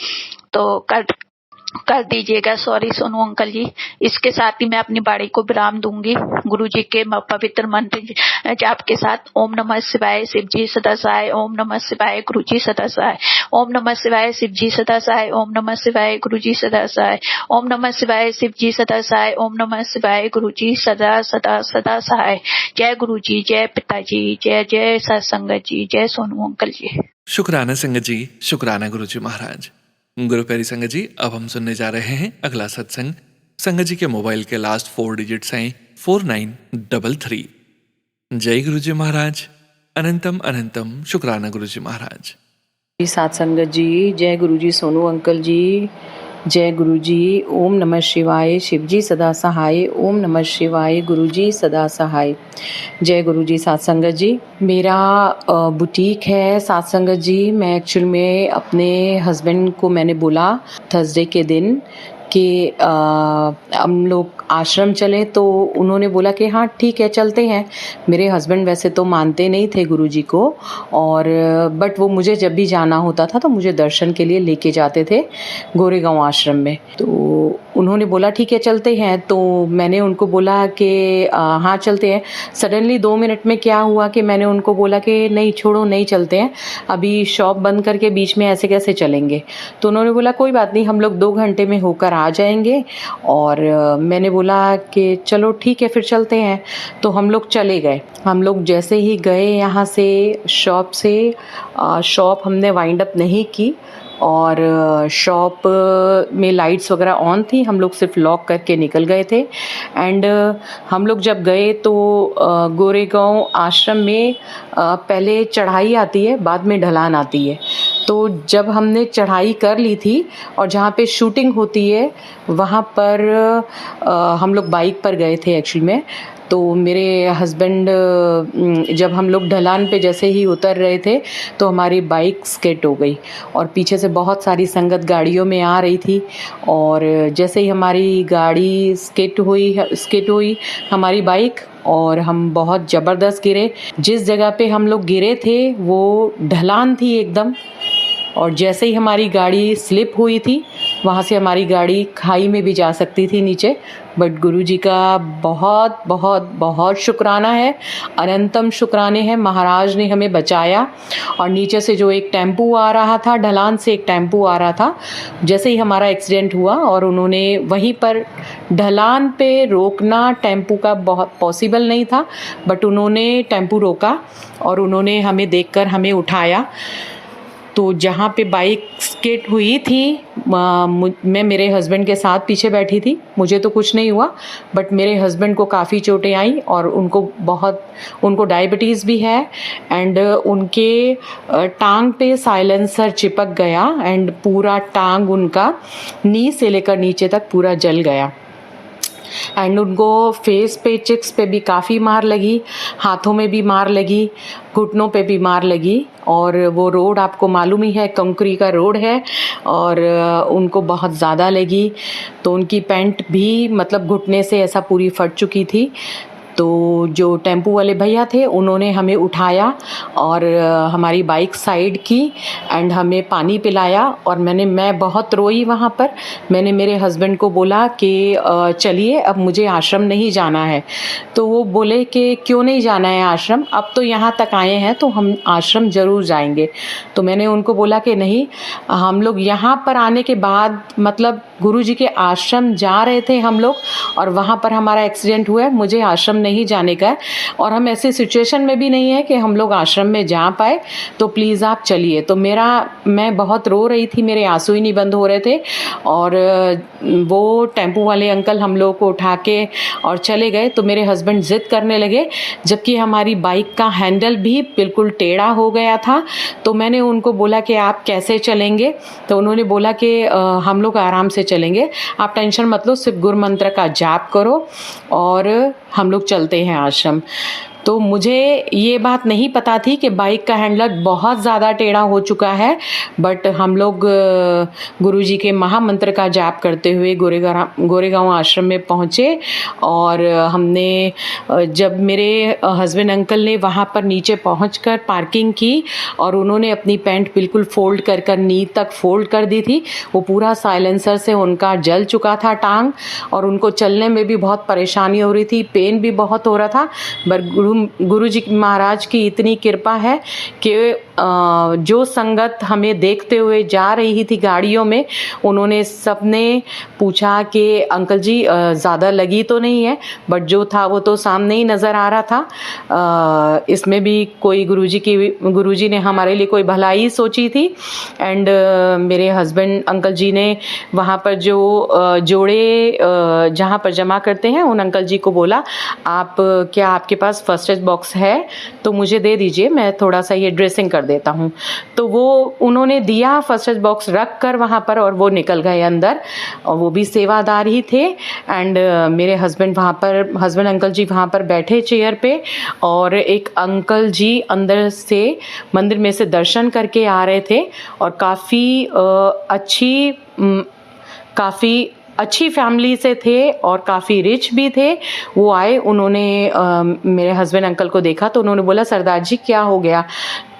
तो कर दीजिएगा। सॉरी सोनू अंकल जी। इसके साथ ही मैं अपनी बाड़ी को विराम दूंगी गुरुजी के पवित्र मंत्र जाप के साथ। ओम नमः शिवाय, शिव जी सदा सहाय। ओम नमः शिवाय, गुरुजी सदा सहाय। ओम नमः शिवाय, शिव जी सदा सहाय। ओम नमः शिवाय, गुरुजी सदा सहाय। ओम नमः शिवाय, शिव जी सदा सहाय। ओम नमः शिवाय, गुरुजी सदा सदा सदा सहाय। जय गुरुजी, जय पिताजी, जय जय सत्संगत जी, जय सोनू अंकल जी। शुक्राना संगत जी, शुक्राना गुरुजी महाराज। गुरु प्यारी संगत जी, अब हम सुनने जा रहे हैं अगला सत्संग। संगत जी के मोबाइल के लास्ट 4 डिजिट्स हैं 4933। जय गुरुजी महाराज। अनंतम अनंतम शुक्राना गुरुजी महाराज। सत्संगत जी, जय गुरुजी सोनू अंकल जी, जय गुरुजी। ओम नमः शिवाय, शिवजी सदा सहाय। ओम नमः शिवाय, गुरुजी सदा सहाय। जय गुरुजी। सत्संगत जी, मेरा बुटीक है सत्संगत जी। मैं एक्चुअल में अपने हस्बैंड को मैंने बोला थर्सडे के दिन कि हम लोग आश्रम चले, तो उन्होंने बोला कि हाँ ठीक है चलते हैं। मेरे हस्बैंड वैसे तो मानते नहीं थे गुरुजी को, और बट वो मुझे जब भी जाना होता था तो मुझे दर्शन के लिए लेके जाते थे गोरेगांव आश्रम में। तो उन्होंने बोला ठीक है चलते हैं, तो मैंने उनको बोला कि हाँ चलते हैं। सडनली 2 मिनट में क्या हुआ कि मैंने उनको बोला कि नहीं छोड़ो, नहीं चलते हैं, अभी शॉप बंद करके बीच में ऐसे कैसे चलेंगे। तो उन्होंने बोला कोई बात नहीं, हम लोग 2 घंटे में होकर आ जाएंगे। और मैंने बोला कि चलो ठीक है फिर चलते हैं। तो हम लोग चले गए। हम लोग जैसे ही गए यहाँ से शॉप से, शॉप हमने वाइंड अप नहीं की, और शॉप में लाइट्स वगैरह ऑन थी, हम लोग सिर्फ लॉक करके निकल गए थे। एंड हम लोग जब गए तो गोरेगांव आश्रम में पहले चढ़ाई आती है, बाद में ढलान आती है। तो जब हमने चढ़ाई कर ली थी और जहाँ पे शूटिंग होती है वहाँ पर हम लोग बाइक पर गए थे एक्चुअली में। तो मेरे हस्बैंड जब हम लोग ढलान पे जैसे ही उतर रहे थे तो हमारी बाइक स्किड हो गई और पीछे से बहुत सारी संगत गाड़ियों में आ रही थी। और जैसे ही हमारी गाड़ी स्किड हुई हमारी बाइक, और हम बहुत ज़बरदस्त गिरे। जिस जगह पे हम लोग गिरे थे वो ढलान थी एकदम, और जैसे ही हमारी गाड़ी स्लिप हुई थी वहाँ से हमारी गाड़ी खाई में भी जा सकती थी नीचे। बट गुरुजी का बहुत बहुत बहुत शुक्राना है, अनंतम शुक्राने हैं। महाराज ने हमें बचाया। और नीचे से जो एक टेम्पू आ रहा था, ढलान से एक टेम्पू आ रहा था, जैसे ही हमारा एक्सीडेंट हुआ और उन्होंने वहीं पर ढलान पे रोकना टेम्पू का बहुत पॉसिबल नहीं था, बट उन्होंने टेम्पू रोका और उन्होंने हमें देखकर हमें उठाया। तो जहाँ पे बाइक स्किड हुई थी मैं मेरे हस्बैंड के साथ पीछे बैठी थी, मुझे तो कुछ नहीं हुआ, बट मेरे हस्बैंड को काफ़ी चोटें आई और उनको डायबिटीज़ भी है। एंड उनके टांग पे साइलेंसर चिपक गया एंड पूरा टांग उनका नी से लेकर नीचे तक पूरा जल गया। एंड उनको फेस पे, चिक्स पे भी काफ़ी मार लगी, हाथों में भी मार लगी, घुटनों पे भी मार लगी। और वो रोड आपको मालूम ही है, कंक्री का रोड है, और उनको बहुत ज़्यादा लगी। तो उनकी पैंट भी मतलब घुटने से ऐसा पूरी फट चुकी थी। तो जो टेम्पू वाले भैया थे उन्होंने हमें उठाया और हमारी बाइक साइड की एंड हमें पानी पिलाया। और मैं बहुत रोई वहाँ पर। मैंने मेरे हस्बैंड को बोला कि चलिए अब मुझे आश्रम नहीं जाना है। तो वो बोले कि क्यों नहीं जाना है आश्रम, अब तो यहाँ तक आए हैं तो हम आश्रम ज़रूर जाएंगे। तो मैंने उनको बोला कि नहीं, हम लोग यहाँ पर आने के बाद मतलब गुरुजी के आश्रम जा रहे थे हम लोग और वहाँ पर हमारा एक्सीडेंट हुआ है, मुझे आश्रम नहीं जाने का है और हम ऐसे सिचुएशन में भी नहीं है कि हम लोग आश्रम में जा पाए, तो प्लीज़ आप चलिए। तो मैं बहुत रो रही थी, मेरे आंसू ही नहीं बंद हो रहे थे। और वो टेम्पू वाले अंकल हम लोग को उठा के और चले गए। तो मेरे हस्बैंड ज़िद करने लगे, जबकि हमारी बाइक का हैंडल भी बिल्कुल टेढ़ा हो गया था। तो मैंने उनको बोला कि आप कैसे चलेंगे, तो उन्होंने बोला कि हम लोग आराम से चलेंगे, आप टेंशन मत लो, सिर्फ गुरु मंत्र का जाप करो और हम लोग चलते हैं आश्रम। तो मुझे ये बात नहीं पता थी कि बाइक का हैंडल बहुत ज़्यादा टेढ़ा हो चुका है। बट हम लोग गुरुजी के महामंत्र का जाप करते हुए गोरेगांव आश्रम में पहुँचे। और हमने जब मेरे हस्बैंड अंकल ने वहाँ पर नीचे पहुँचकर पार्किंग की और उन्होंने अपनी पैंट बिल्कुल फोल्ड कर नी तक फोल्ड कर दी थी। वो पूरा साइलेंसर से उनका जल चुका था टांग, और उनको चलने में भी बहुत परेशानी हो रही थी, पेन भी बहुत हो रहा था। पर गुरुजी महाराज की इतनी कृपा है कि जो संगत हमें देखते हुए जा रही थी गाड़ियों में, उन्होंने सबने पूछा कि अंकल जी ज़्यादा लगी तो नहीं है, बट जो था वो तो सामने ही नज़र आ रहा था। इसमें भी कोई गुरुजी ने हमारे लिए कोई भलाई सोची थी। एंड मेरे हस्बैंड अंकल जी ने वहाँ पर जो जोड़े जहाँ पर जमा करते हैं उन अंकल जी को बोला, क्या आपके पास फर्स्ट एड बॉक्स है तो मुझे दे दीजिए, मैं थोड़ा सा ये ड्रेसिंग कर देता हूँ। तो वो उन्होंने दिया फर्स्ट एड बॉक्स रख कर वहाँ पर, और वो निकल गए अंदर, और वो भी सेवादार ही थे। एंड मेरे हस्बैंड अंकल जी वहाँ पर बैठे चेयर पे, और एक अंकल जी अंदर से मंदिर में से दर्शन करके आ रहे थे और काफ़ी अच्छी फैमिली से थे और काफ़ी रिच भी थे। वो आए, उन्होंने मेरे हस्बैंड अंकल को देखा तो उन्होंने बोला, सरदार जी क्या हो गया।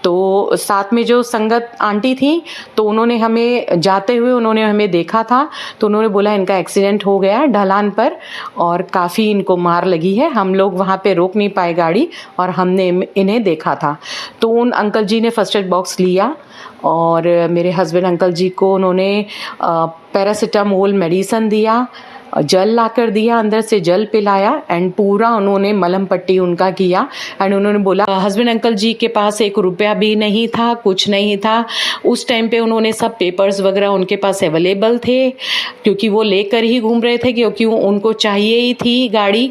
तो साथ में जो संगत आंटी थी, तो उन्होंने हमें देखा था, तो उन्होंने बोला इनका एक्सीडेंट हो गया ढलान पर और काफ़ी इनको मार लगी है, हम लोग वहाँ पे रोक नहीं पाए गाड़ी और हमने इन्हें देखा था। तो उन अंकल जी ने फर्स्ट एड बॉक्स लिया और मेरे हस्बैंड अंकल जी को उन्होंने पैरासीटामोल मेडिसिन दिया जल लाकर दिया, अंदर से जल पिलाया एंड पूरा उन्होंने मलहम पट्टी उनका किया एंड उन्होंने बोला हस्बैंड अंकल जी के पास 1 रुपया भी नहीं था, कुछ नहीं था। उस टाइम पे उन्होंने सब पेपर्स वगैरह उनके पास अवेलेबल थे क्योंकि वो लेकर ही घूम रहे थे, क्योंकि उनको चाहिए ही थी गाड़ी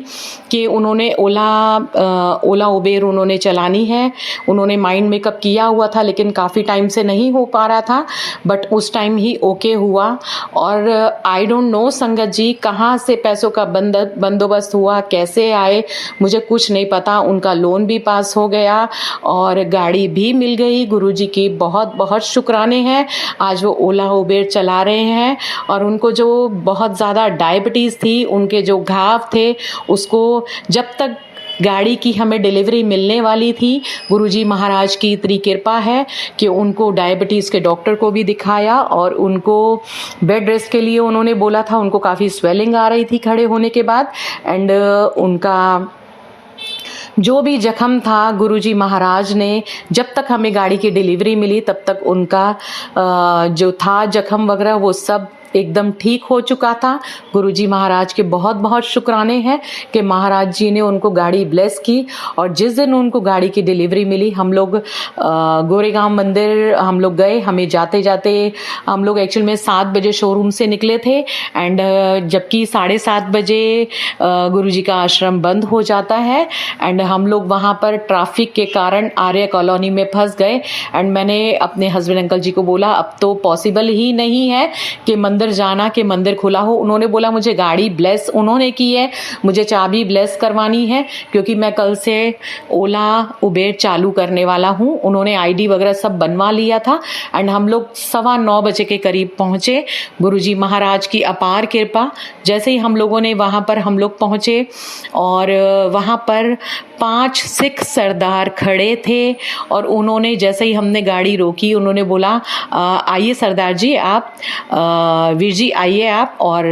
कि उन्होंने ओला उबेर उन्होंने चलानी है। उन्होंने माइंड मेकअप किया हुआ था लेकिन काफ़ी टाइम से नहीं हो पा रहा था, बट उस टाइम ही ओके हुआ। और आई डोंट नो संगत जी कहाँ से पैसों का बंदोबस्त हुआ, कैसे आए, मुझे कुछ नहीं पता। उनका लोन भी पास हो गया और गाड़ी भी मिल गई। गुरुजी की बहुत बहुत शुक्राने हैं। आज वो ओला उबेर चला रहे हैं और उनको जो बहुत ज़्यादा डायबिटीज़ थी, उनके जो घाव थे, उसको जब तक गाड़ी की हमें डिलीवरी मिलने वाली थी, गुरुजी महाराज की इतनी कृपा है कि उनको डायबिटीज़ के डॉक्टर को भी दिखाया और उनको बेड रेस्ट के लिए उन्होंने बोला था। उनको काफ़ी स्वेलिंग आ रही थी खड़े होने के बाद एंड उनका जो भी जख्म था गुरुजी महाराज ने, जब तक हमें गाड़ी की डिलीवरी मिली तब तक उनका जो था जख्म वगैरह वो सब एकदम ठीक हो चुका था। गुरुजी महाराज के बहुत बहुत शुक्राने हैं कि महाराज जी ने उनको गाड़ी ब्लेस की। और जिस दिन उनको गाड़ी की डिलीवरी मिली, हम लोग गोरेगांव मंदिर हम लोग गए। हमें जाते जाते हम लोग एक्चुअल में 7 बजे शोरूम से निकले थे एंड जबकि 7:30 बजे गुरुजी का आश्रम बंद हो जाता है एंड हम लोग वहाँ पर ट्रैफिक के कारण आर्य कॉलोनी में फंस गए एंड मैंने अपने हस्बैंड अंकल जी को बोला अब तो पॉसिबल ही नहीं है कि मंदिर जाना, कि मंदिर खुला हो। उन्होंने बोला मुझे गाड़ी ब्लेस उन्होंने की है, मुझे चाबी ब्लेस करवानी है क्योंकि मैं कल से ओला उबेर चालू करने वाला हूँ। उन्होंने आईडी वगैरह सब बनवा लिया था एंड हम लोग 9:15 बजे के करीब पहुँचे। गुरुजी महाराज की अपार कृपा, जैसे ही हम लोगों ने वहाँ पर हम लोग पहुँचे और वहाँ पर 5 सिख सरदार खड़े थे और उन्होंने जैसे ही हमने गाड़ी रोकी उन्होंने बोला आइए सरदार जी आप, वीर जी आइए आप। और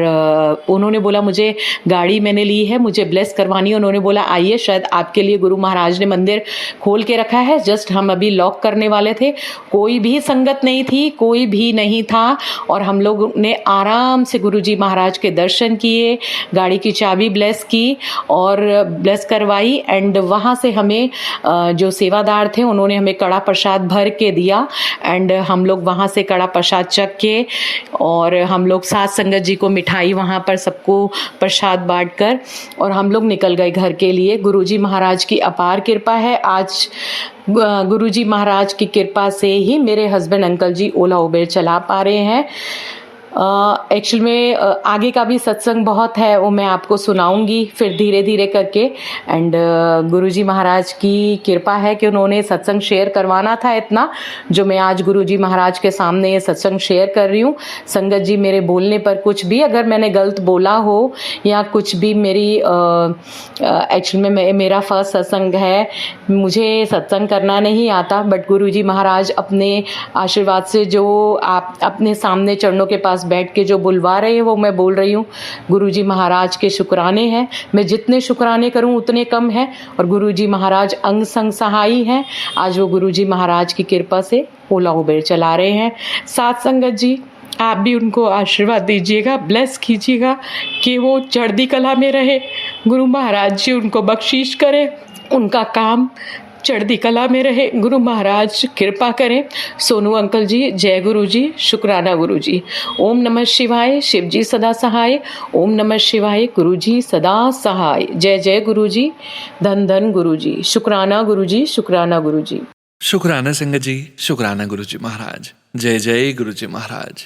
उन्होंने बोला मुझे गाड़ी मैंने ली है, मुझे ब्लेस करवानी है। उन्होंने बोला आइए, शायद आपके लिए गुरु महाराज ने मंदिर खोल के रखा है, जस्ट हम अभी लॉक करने वाले थे। कोई भी संगत नहीं थी, कोई भी नहीं था और हम लोग ने आराम से गुरुजी महाराज के दर्शन किए, गाड़ी की चाबी ब्लेस की और ब्लेस करवाई एंड वहाँ से हमें जो सेवादार थे उन्होंने हमें कड़ा प्रसाद भर के दिया एंड हम लोग वहाँ से कड़ा प्रसाद चख के और हम लोग साथ संगत जी को मिठाई वहाँ पर सबको प्रसाद बांट कर और हम लोग निकल गए घर के लिए। गुरुजी महाराज की अपार कृपा है। आज गुरुजी महाराज की कृपा से ही मेरे हस्बैंड अंकल जी ओला उबेर चला पा रहे हैं। एक्चुअल में आगे का भी सत्संग बहुत है, वो मैं आपको सुनाऊंगी फिर धीरे धीरे करके एंड गुरुजी महाराज की कृपा है कि उन्होंने सत्संग शेयर करवाना था इतना, जो मैं आज गुरुजी महाराज के सामने ये सत्संग शेयर कर रही हूँ। संगत जी मेरे बोलने पर कुछ भी अगर मैंने गलत बोला हो या कुछ भी मेरी एक्चुअल में मेरा फर्स्ट सत्संग है, मुझे सत्संग करना नहीं आता, बट गुरुजी महाराज अपने आशीर्वाद से जो आप अपने सामने चरणों के पास बैठ के जो बुलवा रहे हैं वो मैं बोल रही हूँ। गुरुजी महाराज के शुक्राने हैं, मैं जितने शुक्राने करूँ उतने कम है और गुरुजी महाराज अंग संग सहाई हैं। आज वो गुरुजी महाराज की कृपा से ओला उबेर चला रहे हैं। साथ संगत जी आप भी उनको आशीर्वाद दीजिएगा, ब्लेस कीजिएगा कि वो चढ़ती कला में रहे। गुरु महाराज जी उनको बख्शीश करें, उनका काम चढ़ती कला में रहे, गुरु महाराज कृपा करें। सोनू अंकल जी जय गुरु जी, शुक्राना गुरु जी। ओम नमः शिवाय, शिव जी सदा सहाय। ओम नमः शिवाय, गुरु जी सदा सहाय। जय जय गुरु जी, धन धन गुरु जी, शुक्राना गुरु जी, शुक्राना गुरु जी। शुक्राना संगत जी, शुक्राना गुरु जी महाराज। जय जय गुरु जी महाराज।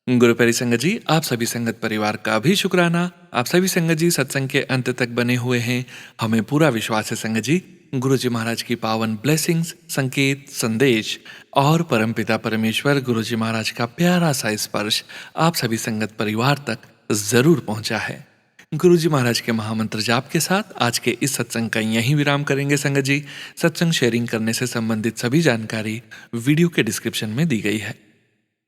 गुरु प्यारी संगत जी, आप सभी संगत परिवार का भी शुक्राना। आप सभी संगत जी सत्संग के अंत तक बने हुए हैं। हमें पूरा विश्वास है संगत जी, गुरु जी महाराज की पावन ब्लेसिंग्स, संकेत, संदेश और परमपिता परमेश्वर गुरु जी महाराज का प्यारा सा स्पर्श आप सभी संगत परिवार तक जरूर पहुंचा है। गुरु जी महाराज के महामंत्र जाप के साथ आज के इस सत्संग का यहीं विराम करेंगे संगत जी। सत्संग शेयरिंग करने से संबंधित सभी जानकारी वीडियो के डिस्क्रिप्शन में दी गई है।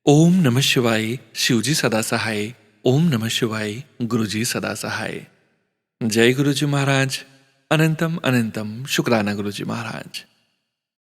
ओम नमः शिवाय, शिव जी सदा सहाय। ओम नमः शिवाय, गुरु जी सदा सहाय। जय गुरु जी महाराज। अनंतम अनंतम शुक्राना गुरु जी महाराज।